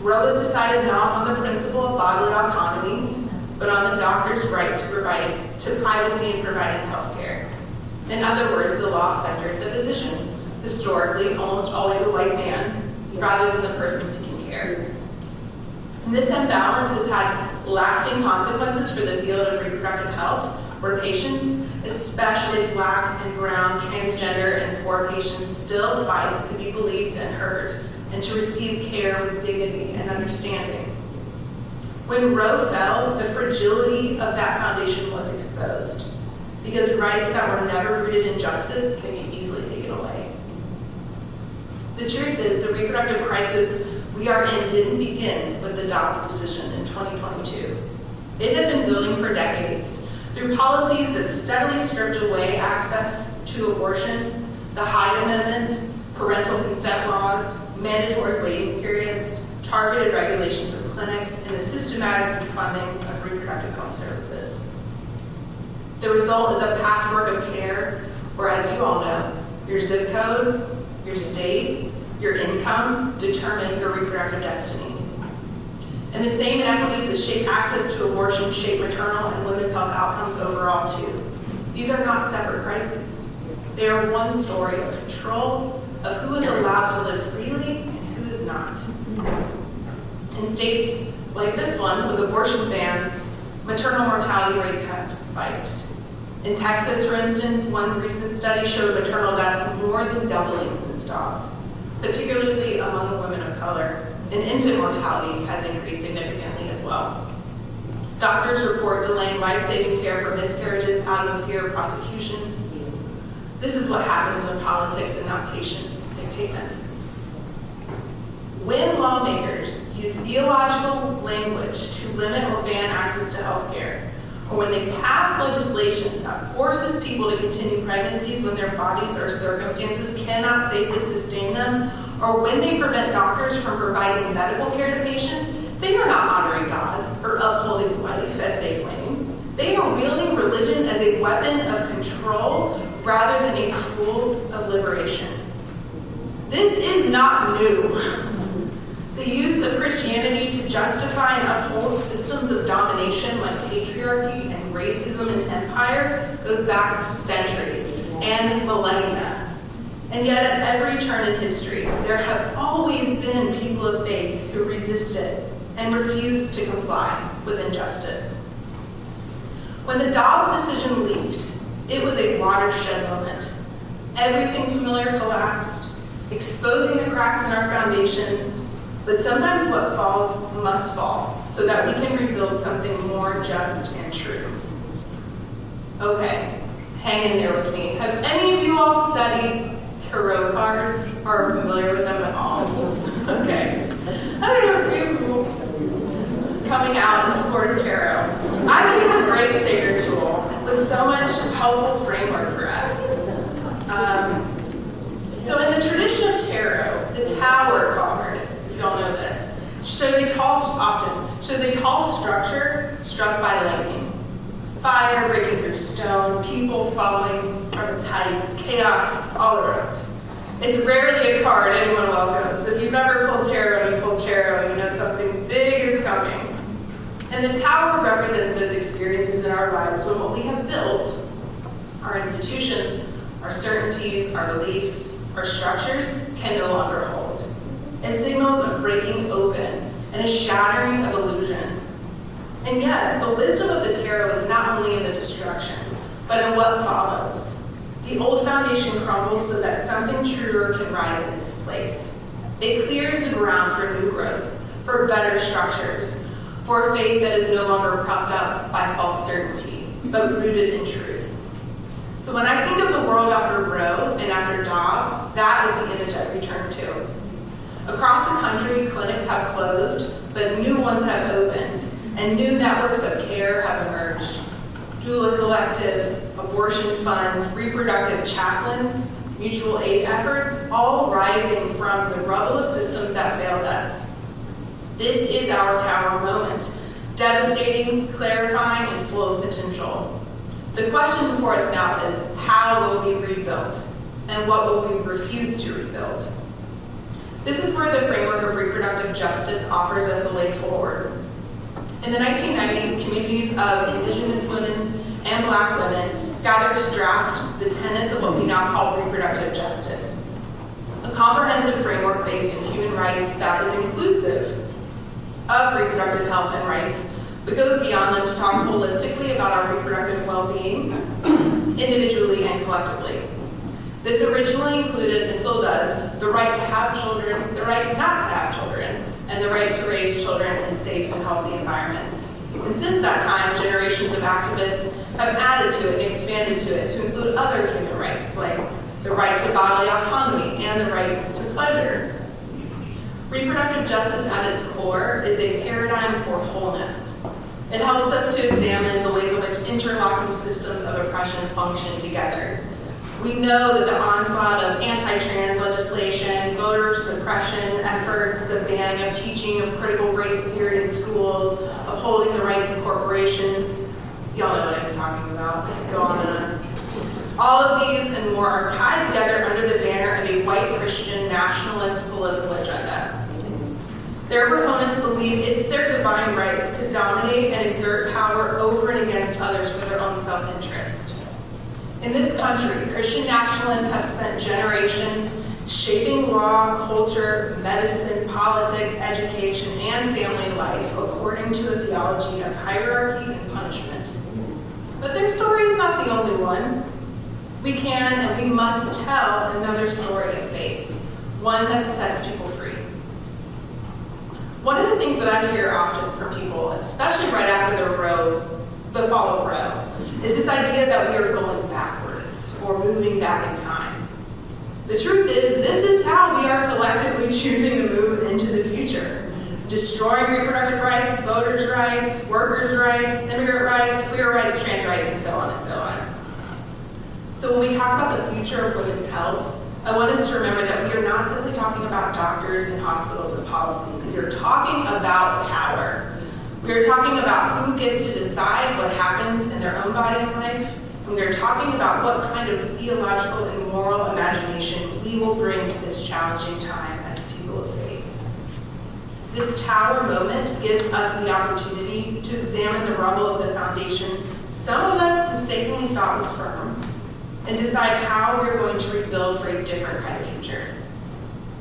Roe was decided not on the principle of bodily autonomy, but on the doctor's right to privacy in providing health care. In other words, the law centered the physician, historically almost always a white man, rather than the person seeking care. And this imbalance has had lasting consequences for the field of reproductive health, where patients, especially Black and brown, transgender, and poor patients, still fight to be believed and heard, and to receive care with dignity and understanding. When Roe fell, the fragility of that foundation was exposed, because rights that were never rooted in justice can be easily taken away. The truth is, the reproductive crisis we are in didn't begin with the Dobbs decision in 2022. It had been building for decades through policies that steadily stripped away access to abortion, the Hyde Amendment, parental consent laws, mandatory waiting periods, targeted regulations of clinics, and the systematic defunding of reproductive health services. The result is a patchwork of care where, as you all know, your zip code, your state, your income determine your reproductive destiny. And the same inequities that shape access to abortion shape maternal and women's health outcomes overall too. These are not separate crises. They are one story of control, of who is allowed to live freely and who is not. In states like this one, with abortion bans, maternal mortality rates have spiked. In Texas, for instance, one recent study showed maternal deaths more than doubling since Dobbs, particularly among women of color, and infant mortality has increased significantly as well. Doctors report delaying life-saving care for miscarriages out of a fear of prosecution. This is what happens when politics and not patients dictate medicine. When lawmakers use theological language to limit or ban access to health care, or when they pass legislation that forces people to continue pregnancies when their bodies or circumstances cannot safely sustain them, or when they prevent doctors from providing medical care to patients, they are not honoring God or upholding life as they claim. They are wielding religion as a weapon of control rather than a tool of liberation. This is not new. The use of Christianity to justify and uphold systems of domination like patriarchy and racism and empire goes back centuries and millennia. And yet at every turn in history, there have always been people of faith who resisted and refused to comply with injustice. When the Dobbs decision leaked, it was a watershed moment. Everything familiar collapsed, exposing the cracks in our foundations. But sometimes what falls must fall so that we can rebuild something more just and true. Okay, hang in there with me. Have any of you all studied tarot cards or are familiar with them at all? Okay. I think a few people coming out in support of tarot. I think it's a great sacred tool with so much helpful framework for us. So in the tradition of tarot, the Tower card, if you all know this, shows a tall structure struck by lightning. Fire breaking through stone, people falling from its heights, chaos all around. It's rarely a card anyone welcomes. If you've ever pulled tarot, you know something big is coming. And the Tower represents those experiences in our lives when what we have built, our institutions, our certainties, our beliefs, our structures, can no longer hold. It signals a breaking open and a shattering of illusion. And yet, the wisdom of the tarot is not only in the destruction, but in what follows. The old foundation crumbles so that something truer can rise in its place. It clears the ground for new growth, for better structures, for a faith that is no longer propped up by false certainty, but rooted in truth. So when I think of the world after Roe and after Dobbs, that is the image I return to. Across the country, clinics have closed, but new ones have opened, and new networks of care have emerged. Doula collectives, abortion funds, reproductive chaplains, mutual aid efforts, all rising from the rubble of systems that failed us. This is our Tower moment, devastating, clarifying, and full of potential. The question before us now is, how will we rebuild? And what will we refuse to rebuild? This is where the framework of reproductive justice offers us a way forward. In the 1990s, communities of Indigenous women and Black women gathered to draft the tenets of what we now call reproductive justice, a comprehensive framework based in human rights that is inclusive of reproductive health and rights, but goes beyond them to talk holistically about our reproductive well-being, individually and collectively. This originally included, and still does, the right to have children, the right not to have children, and the right to raise children in safe and healthy environments. And since that time, generations of activists have added to it and expanded to it to include other human rights, like the right to bodily autonomy and the right to pleasure. Reproductive justice at its core is a paradigm for wholeness. It helps us to examine the ways in which interlocking systems of oppression function together. We know that the onslaught of anti-trans legislation, voter suppression efforts, the banning of teaching of critical race theory in schools, upholding the rights of corporations, y'all know what I'm talking about, go on and on. All of these and more are tied together under the banner of a white Christian nationalist political agenda. Their proponents believe it's their divine right to dominate and exert power over and against others for their own self-interest. In this country, Christian nationalists have spent generations shaping law, culture, medicine, politics, education, and family life according to a theology of hierarchy and punishment. But their story is not the only one. We can and we must tell another story of faith, one that sets people free. One of the things that I hear often from people, especially right after the fall of Roe, is this idea that we are going backwards or moving back in time. The truth is, this is how we are collectively choosing to move into the future. Destroying reproductive rights, voters' rights, workers' rights, immigrant rights, queer rights, trans rights, and so on and so on. So when we talk about the future of women's health, I want us to remember that we are not simply talking about doctors and hospitals and policies. We are talking about power. We are talking about who gets to decide what happens in their own body and life. And we are talking about what kind of theological and moral imagination we will bring to this challenging time as people of faith. This tower moment gives us the opportunity to examine the rubble of the foundation some of us mistakenly thought was firm, and decide how we're going to rebuild for a different kind of future.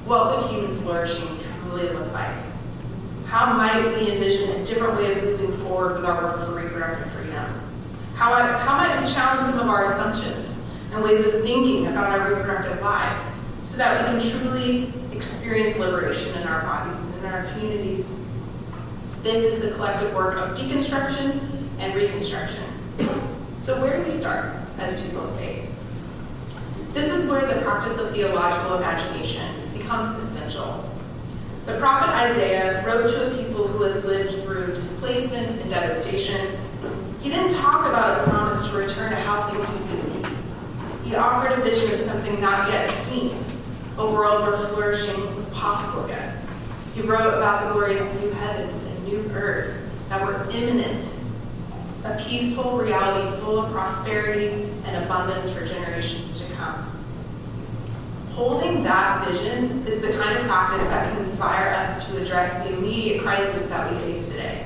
What would human flourishing truly look like? How might we envision a different way of moving forward with our work for reproductive freedom? How might we challenge some of our assumptions and ways of thinking about our reproductive lives so that we can truly experience liberation in our bodies and in our communities? This is the collective work of deconstruction and reconstruction. So where do we start as people of faith? This is where the practice of theological imagination becomes essential. The prophet Isaiah wrote to a people who had lived through displacement and devastation. He didn't talk about a promise to return to how things used to be. He offered a vision of something not yet seen, a world where flourishing was possible again. He wrote about the glorious new heavens and new earth that were imminent, a peaceful reality full of prosperity and abundance for generations to come. Holding that vision is the kind of practice that can inspire us to address the immediate crisis that we face today.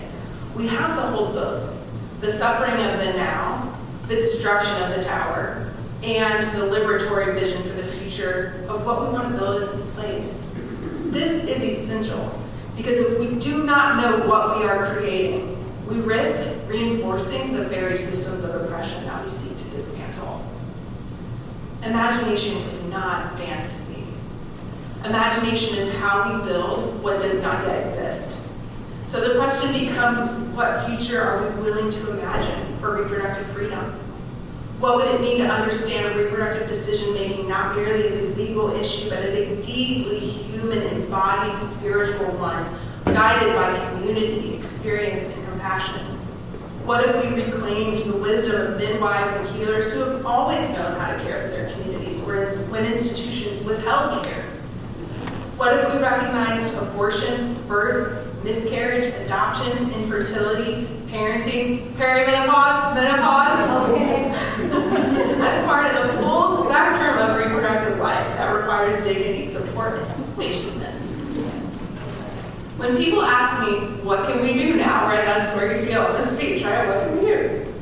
We have to hold both, the suffering of the now, the destruction of the tower, and the liberatory vision for the future of what we want to build in its place. This is essential, because if we do not know what we are creating, we risk reinforcing the very systems of oppression that we seek to dismantle. Imagination is not fantasy. Imagination is how we build what does not yet exist. So the question becomes, what future are we willing to imagine for reproductive freedom? What would it mean to understand reproductive decision-making not merely as a legal issue, but as a deeply human, embodied, spiritual one, guided by community, experience, and compassion? What if we reclaimed the wisdom of midwives and healers who have always known how to care for their communities when institutions withheld care? What if we recognized abortion, birth, miscarriage, adoption, infertility, parenting, perimenopause, menopause. Okay. As part of the full spectrum of reproductive life that requires dignity, support, and spaciousness. When people ask me, what can we do now, right? That's where you feel in the speech, right? What can we do?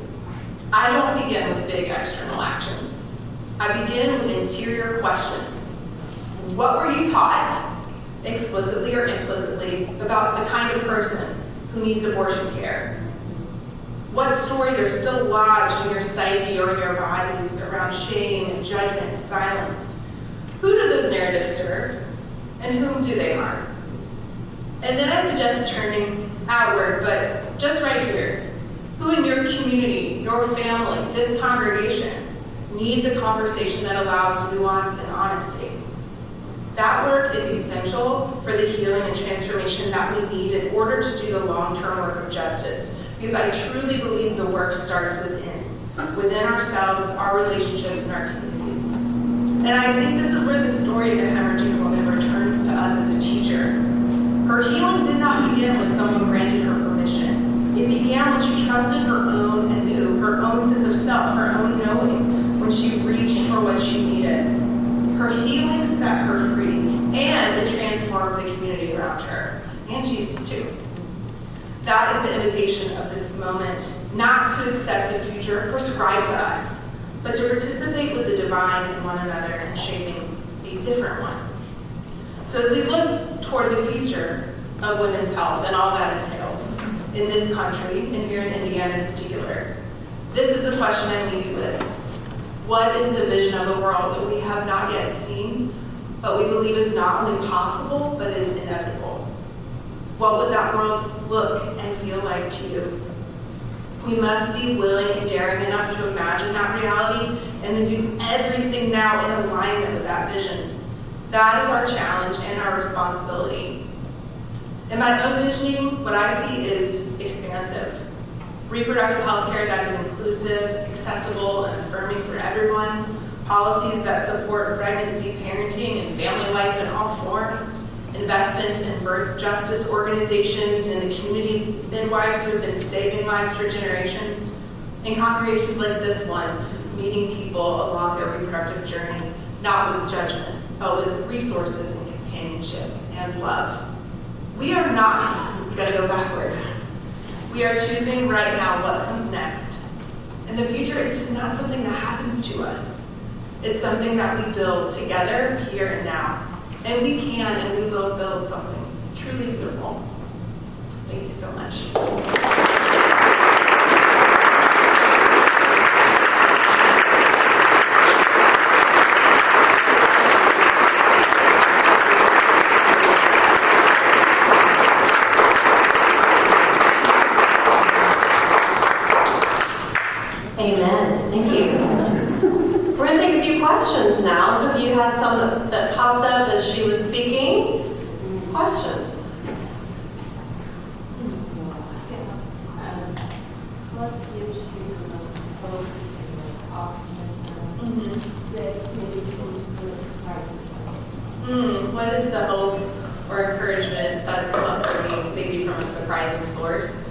I don't begin with big external actions. I begin with interior questions. What were you taught, explicitly or implicitly, about the kind of person who needs abortion care? What stories are still lodged in your psyche or in your bodies around shame and judgment and silence? Who do those narratives serve? And whom do they harm? And then I suggest turning outward, but just right here. Who in your community, your family, this congregation needs a conversation that allows nuance and honesty? That work is essential for the healing and transformation that we need in order to do the long-term work of justice. Because I truly believe the work starts within ourselves, our relationships, and our communities. And I think this is where the story of the hemorrhaging woman returns to us as a teacher. Her healing did not begin when someone granted her permission. It began when she trusted her own and knew, her own sense of self, her own knowing, when she reached for what she needed. Her healing set her free, and it transformed the community around her, and Jesus too. That is the invitation of this moment, not to accept the future prescribed to us, but to participate with the divine in one another and shaping a different one. So as we look toward the future of women's health and all that entails in this country, and here in Indiana in particular, this is the question I leave you with. What is the vision of the world that we have not yet seen, but we believe is not only possible, but is inevitable? What would that world look and feel like to you? We must be willing and daring enough to imagine that reality and then do everything now in alignment with that vision. That is our challenge and our responsibility. In my own visioning, what I see is expansive. Reproductive health care that is inclusive, accessible, and affirming for everyone. Policies that support pregnancy, parenting, and family life in all forms. Investment in birth justice organizations and the community midwives who have been saving lives for generations. And congregations like this one, meeting people along their reproductive journey, not with judgment, but with resources and companionship and love. We are not going to go backward. We are choosing right now what comes next. And the future is just not something that happens to us. It's something that we build together here and now. And we can and we will build something truly beautiful. Thank you so much. Amen. Thank you. We're going to take a few questions now. So if you had some that popped up as she was speaking, questions? What gives you the most hope and optimism that maybe can do a surprising source? What is the hope or encouragement that's come up for me, maybe from a surprising source?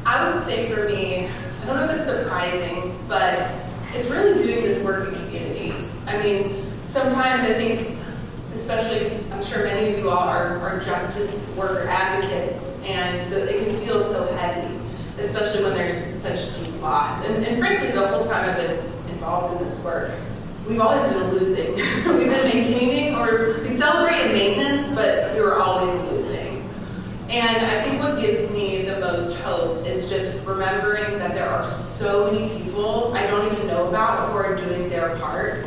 I would say for me, I don't know if it's surprising, but it's really doing this work in community. I mean, sometimes I think, especially, I'm sure many of you all are justice worker advocates, and it can feel so heavy, especially when there's such deep loss. And frankly, the whole time I've been involved in this work, we've always been losing. We've been maintaining, or we celebrated maintenance, but we were always losing. And I think what gives me the most hope is just remembering that there are so many people I don't even know about who are doing their part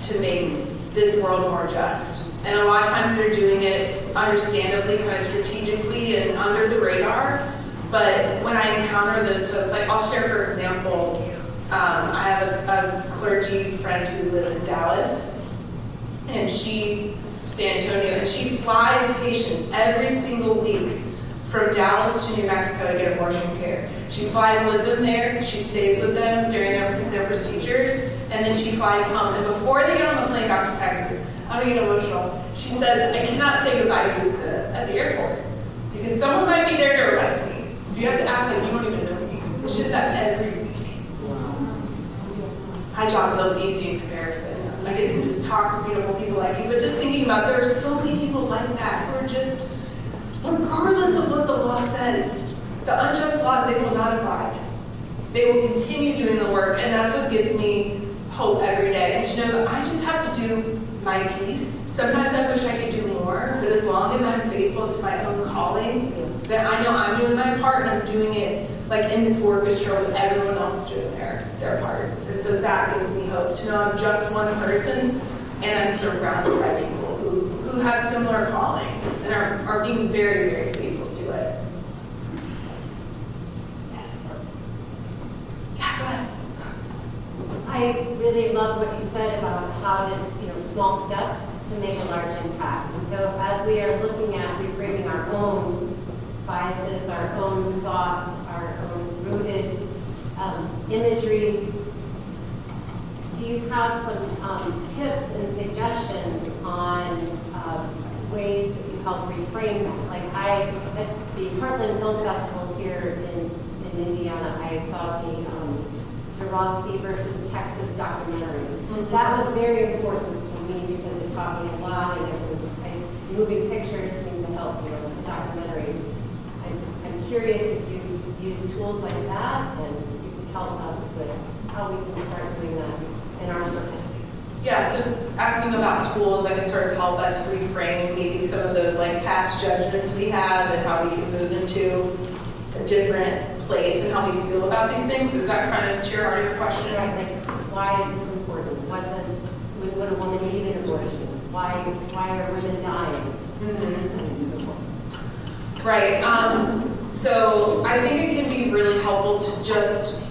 to make this world more just. And a lot of times they're doing it understandably, kind of strategically and under the radar. But when I encounter those folks, like I'll share, for example, I have a clergy friend who lives in Dallas, and San Antonio, and she flies patients every single week from Dallas to New Mexico to get abortion care. She flies with them there, she stays with them during their procedures, and then she flies home. And before they get on the plane back to Texas, I'm gonna get emotional. She says, I cannot say goodbye to you at the airport because someone might be there to arrest me. So you have to act like you don't even know me. This shit's at every week. My job feels easy in comparison. I get to just talk to beautiful people like you, but just thinking about there are so many people like that who are just, regardless of what the law says, the unjust laws, they will not abide. They will continue doing the work, and that's what gives me hope every day. And to know that I just have to do my piece. Sometimes I wish I could do more, but as long as I'm faithful to my own calling, then I know I'm doing my part, and I'm doing it like in this orchestra with everyone else doing their parts. And so that gives me hope to know I'm just one person, and I'm surrounded by people who have similar callings and are being very, very faithful to it. Yes. Yeah, go ahead. I really love what you said about how to, small steps can make a large impact. And so as we are looking at reframing our own biases, our own thoughts, our own rooted imagery, do you have some tips and suggestions on ways that you help reframe that? Like at the Heartland Film Festival here in Indiana, I saw the Zerowski versus Texas documentary. Mm-hmm. That was very important to me because it taught me a lot, and it was moving pictures seemed to help the documentary. I'm curious if you use tools like that, and you can help us with how we can start doing that in our circles. Yeah, so asking about tools that can sort of help us reframe maybe some of those like past judgments we have and how we can move into a different place and how we feel about these things. Is that kind of your heart of your question? Right, like why is this important? When a woman need an abortion? Why are women dying? Mm-hmm. Right. So I think it can be really helpful to just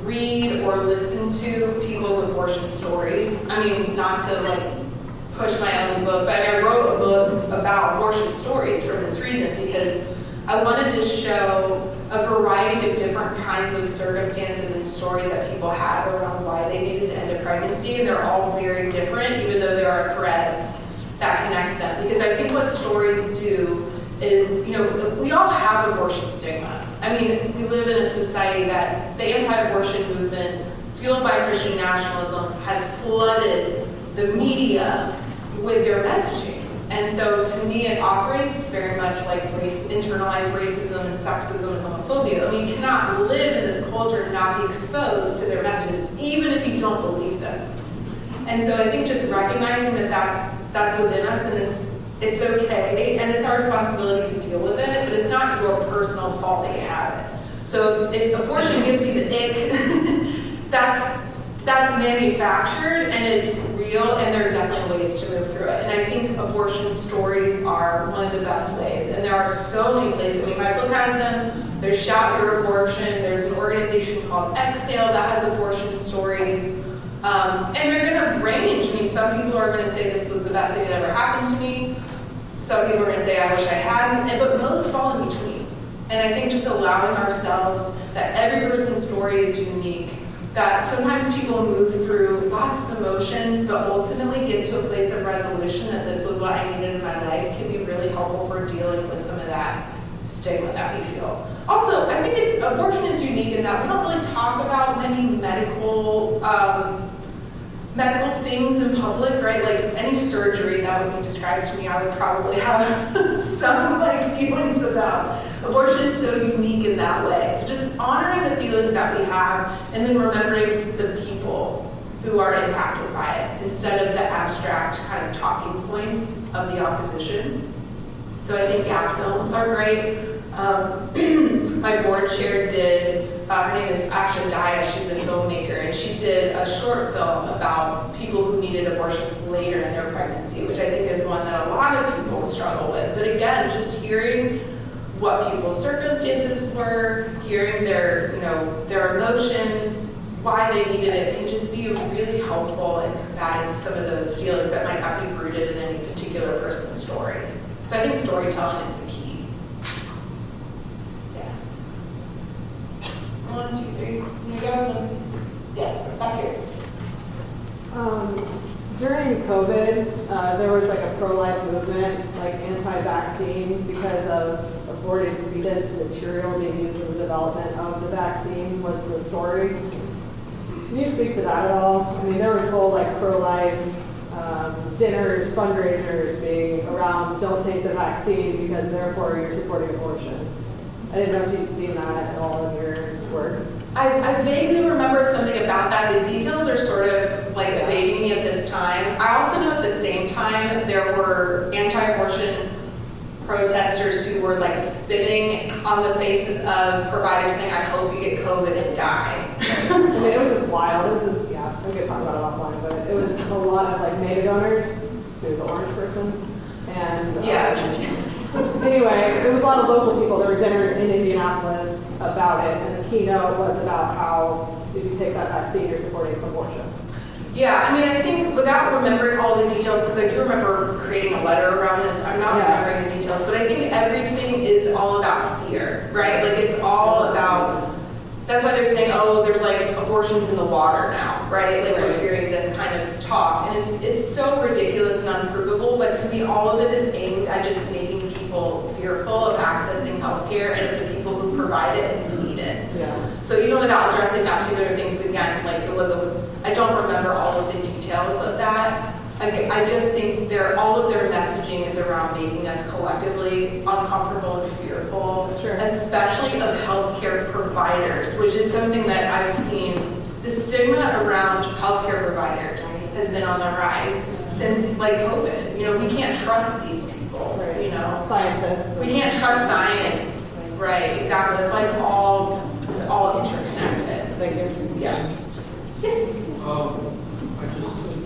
read or listen to people's abortion stories. I mean, not to like push my own book, but I wrote a book about abortion stories for this reason, because I wanted to show a variety of different kinds of circumstances and stories that people had around why they needed to end a pregnancy, and they're all very different, even though there are threads that connect them. Because I think what stories do is, we all have abortion stigma. I mean, we live in a society that the anti-abortion movement, fueled by Christian nationalism, has flooded the media with their messaging. And so to me, it operates very much like internalized racism and sexism and homophobia. I mean, you cannot live in this culture and not be exposed to their messages, even if you don't believe them. And so I think just recognizing that that's within us, and it's okay, and it's our responsibility to deal with it, but it's not your personal fault that you have it. So if abortion gives you the ick, that's manufactured, and it's real, and there are definitely ways to move through it. And I think abortion stories are one of the best ways, and there are so many places. I mean, my book has them. There's Shout Your Abortion. There's an organization called Exhale that has abortion stories. And they're going to range. I mean, some people are going to say this was the best thing that ever happened to me. Some people are going to say, I wish I hadn't. But most fall in between. And I think just allowing ourselves that every person's story is unique, that sometimes people move through lots of emotions, but ultimately get to a place of resolution that this was what I needed in my life, can be really helpful for dealing with some of that stigma that we feel. Also, I think abortion is unique in that we don't really talk about many medical things in public, right? Like any surgery that would be described to me, I would probably have some feelings about. Abortion is so unique in that way. So just honoring the feelings that we have, and then remembering the people who are impacted by it, instead of the abstract kind of talking points of the opposition. So I think, films are great. My board chair did, her name is Asha Daya, she's a filmmaker, and she did a short film about people who needed abortions later in their pregnancy, which I think is one that a lot of people struggle with. But again, just hearing what people's circumstances were, hearing their emotions, why they needed it, can just be really helpful in combating some of those feelings that might not be rooted in any particular person's story. So I think storytelling is the key. Yes. 1, 2, 3. You go. Yes, back here. During COVID, there was like a pro-life movement, like anti-vaccine, because of aborted fetus material being used in the development of the vaccine was the story. Can you speak to that at all? I mean, there was whole like pro-life dinners, fundraisers being around, don't take the vaccine because therefore you're supporting abortion. I didn't know if you'd seen that at all in your work. I vaguely remember something about that. The details are sort of like evading me at this time. I also know at the same time there were anti-abortion protesters who were like spitting on the faces of providers saying, I hope you get COVID and die. I mean, it was just wild. It was just, yeah, we could talk about it offline, but it was a lot of like mega donors to the orange person. And anyway, it was a lot of local people. There were dinners in Indianapolis about it, and the keynote was about how if you take that vaccine, you're supporting abortion. Yeah, I mean, I think without remembering all the details, because I do remember creating a letter around this, I'm not remembering the details, but I think everything is all about fear, right? Like it's all about, that's why they're saying, oh, there's like abortions in the water now, right? Like we're hearing this kind of talk, and it's so ridiculous and unprovable, but to me, all of it is aimed at just making people fearful of accessing healthcare and of the people who provide it and who need it. Yeah. So even without addressing that particular things, again, like it was I don't remember all of the details of that. I just think all of their messaging is around making us collectively uncomfortable and fearful, Sure. especially of healthcare providers, which is something that I've seen. The stigma around healthcare providers has been on the rise since like COVID. You know, we can't trust these people. Right. You know, Scientists. we can't trust science. Right, exactly. That's why it's all interconnected. Thank you. Yeah. I just think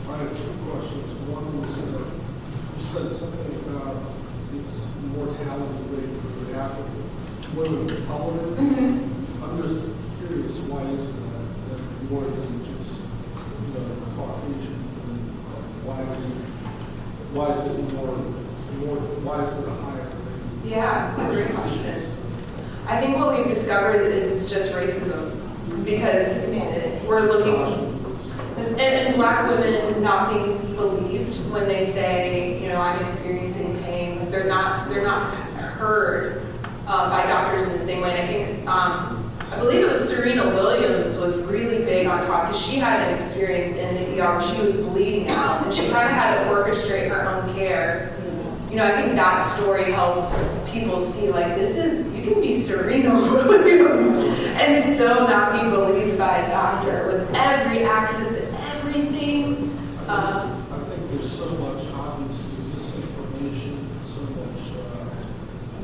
I have two questions. One was you said something about its mortality rate for the African women of color. Mm-hmm. I'm just curious, why is that more than just Caucasian women? Why is it a higher rate? Yeah, it's a great question. I think what we've discovered is it's just racism because we're looking, and Black women not being believed when they say, I'm experiencing pain. They're not heard by doctors in the same way. And I think, I believe it was Serena Williams was really big on talking. She had an experience in the ER where she was bleeding out, and she kind of had to orchestrate her own care. I think that story helped people see, like, you can be Serena Williams and still not be believed by a doctor with every access to everything. I think there's so much obviously misinformation, so much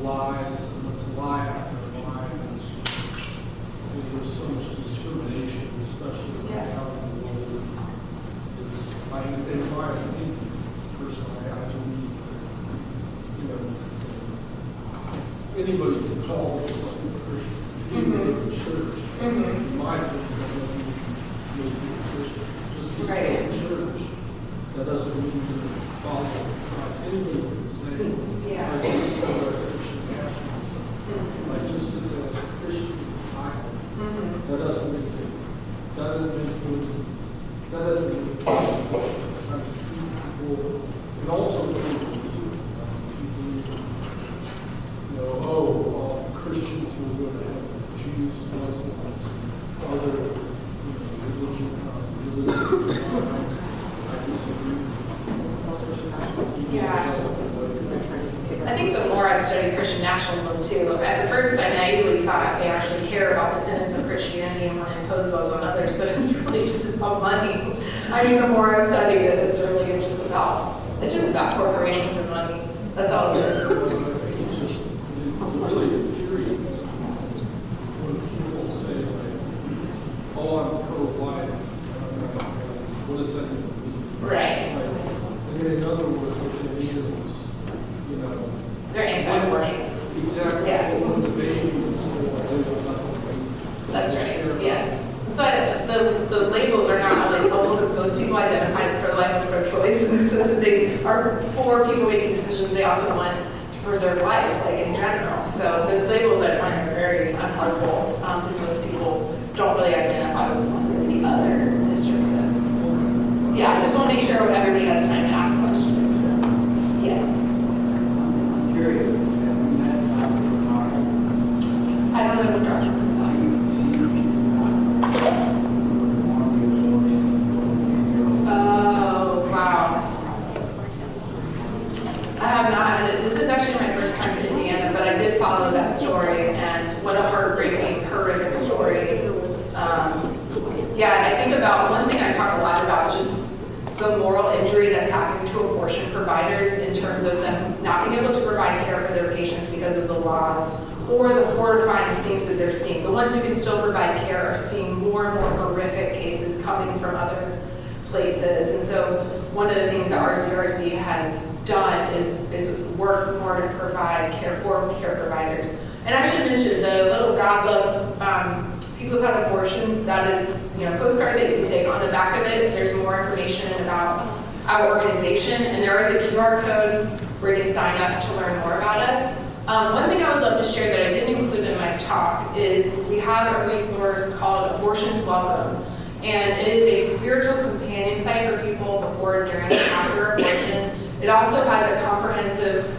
lies, and let's lie after lie. There's so much discrimination, especially Yes. out in the world. In my opinion, personally, I believe anybody can call themselves a Christian. You can go to church. In my opinion, that doesn't mean you're a Christian. Just because Right. you go to church, that doesn't mean you're following Christ. Anybody can say, Yeah. I just said I'm a Christian nationalism. Like just to say as a Christian, that doesn't make it. That doesn't make it. I'm to treat people, and also Christians will go to heaven, Jews, Muslims, other religions. I disagree. Yeah. I think the more I studied Christian nationalism too, at first I naively thought they actually care about the tenets of Christianity and want to impose those on others, but it's really just about money. I mean, the more I studied it, it's just about corporations and money. That's all it is. It's just really infuriates when people say, like, oh, I'm pro-life. What does that even mean? Right. And then in other words, what they mean is, They're anti-abortion. exactly. Yes. When the baby is born, they will nothing. That's right, yes. So the labels are not always helpful because most people identify as pro-life and pro-choice in the sense that they are for people making decisions. They also want to preserve life, like in general. So those labels I find are very unhelpful because most people don't really identify with one or the other, as Trish says. Yeah, I just want to make sure everybody has time to ask questions. Yes. I'm curious, have you met Dr. Bernard? I don't know what Dr. Oh, wow. I have not had it. This is actually my first time to Indiana, but I did follow that story, and what a heartbreaking, horrific story. Yeah, and I think about, one thing I talk a lot about, just the moral injury that's happening to abortion providers in terms of them not being able to provide care for their patients because of the laws, or the horrifying things that they're seeing. The ones who can still provide care are seeing more and more horrific cases coming from other places. And so one of the things that our CRC has done is work more to provide care for care providers. And I should mention the little God Loves People Who've Had Abortion, that is, postcard that you can take. On the back of it, there's more information about our organization, and there is a QR code where you can sign up to learn more about us. One thing I would love to share that I didn't include in my talk is we have a resource called Abortion's Welcome, and it is a spiritual companion site for people before, during, and after abortion. It also has a comprehensive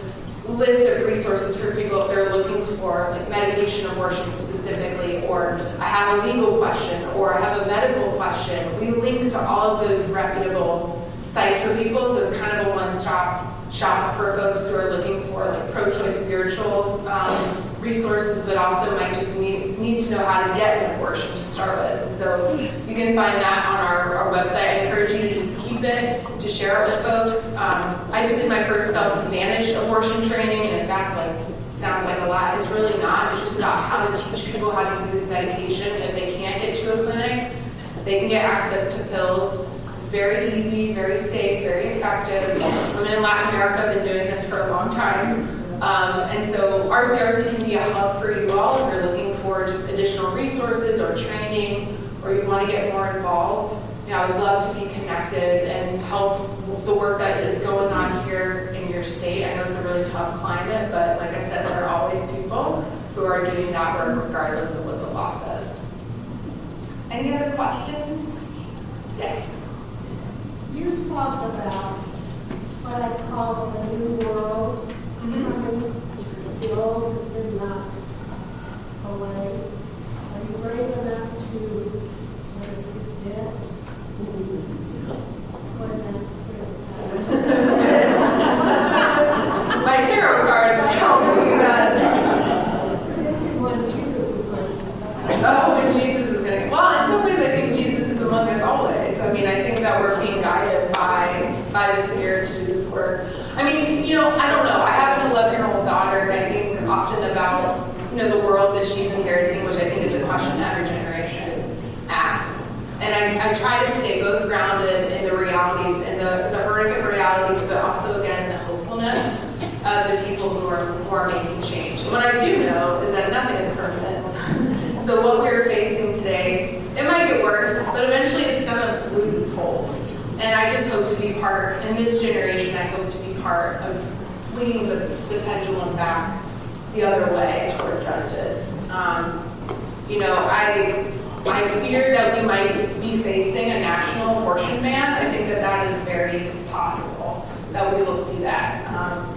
list of resources for people if they're looking for like medication abortion specifically, or I have a legal question, or I have a medical question. We link to all of those reputable sites for people, so it's kind of a one-stop shop for folks who are looking for like pro-choice spiritual resources, but also might just need to know how to get an abortion to start with. And so you can find that on our website. I encourage you to just keep it, to share it with folks. I just did my first self-managed abortion training, and if that's sounds like a lot, it's really not. It's just about how to teach people how to use medication. If they can't get to a clinic, they can get access to pills. It's very easy, very safe, very effective. Women in Latin America have been doing this for a long time. And so our CRC can be a hub for you all if you're looking for just additional resources or training, or you want to get more involved. I would love to be connected and help the work that is going on here in your state. I know it's a really tough climate, but like I said, there are always people who are doing that work regardless of what the law says. Any other questions? Yes. You talked about what I call the new world. The old has been knocked away. Are you brave enough to sort of predict what that's My tarot cards tell me that. when Jesus is going to When Jesus is going to. Well, in some ways, I think Jesus is among us always. I think that we're being guided by the Spirit to do this work. I don't know. I have an 11-year-old daughter, and I think often about, the world that she's inheriting, which I think is a question that every generation asks. And I try to stay both grounded in the realities, in the horrific realities, but also, again, the hopefulness of the people who are making change. And what I do know is that nothing is permanent. So what we're facing today, it might get worse, but eventually it's going to lose its hold. And I just hope to be part, in this generation, I hope to be part of swinging the pendulum back the other way toward justice. I fear that we might be facing a national abortion ban. I think that is very possible, that we will see that,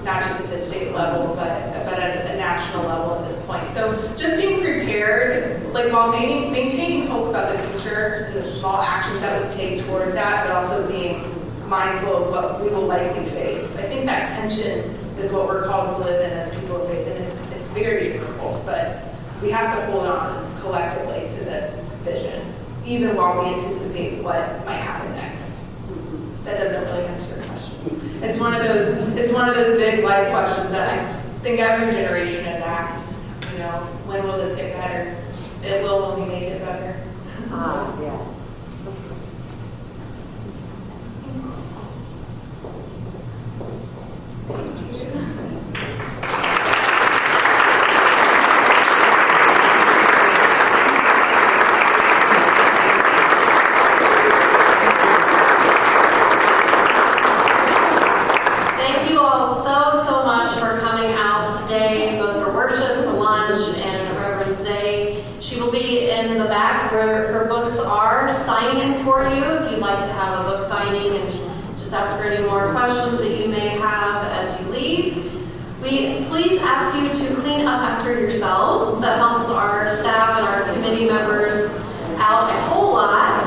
not just at the state level, but at a national level at this point. So just being prepared, while maintaining hope about the future and the small actions that we take toward that, but also being mindful of what we will likely face. I think that tension is what we're called to live in as people of faith, and it's very difficult, but we have to hold on collectively to this vision, even while we anticipate what might happen next. That doesn't really answer your question. It's one of those big life questions that I think every generation has asked. When will this get better? It will when we make it better. Yes. Thank you all so much for coming out today, both for worship, for lunch, and Reverend Zeh. She will be in the back where her books are, signing for you if you'd like to have a book signing and just ask for any more questions that you may have as you leave. We please ask you to clean up after yourselves. That helps our staff and our committee members out a whole lot.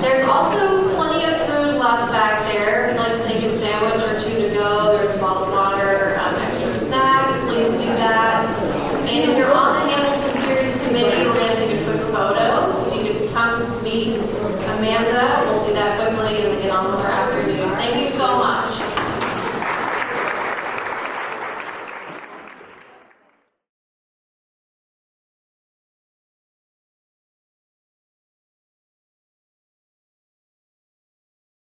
There's also plenty of food left back there. If you'd like to take a sandwich or two to go, there's bottled water, extra snacks, please do that. And if you're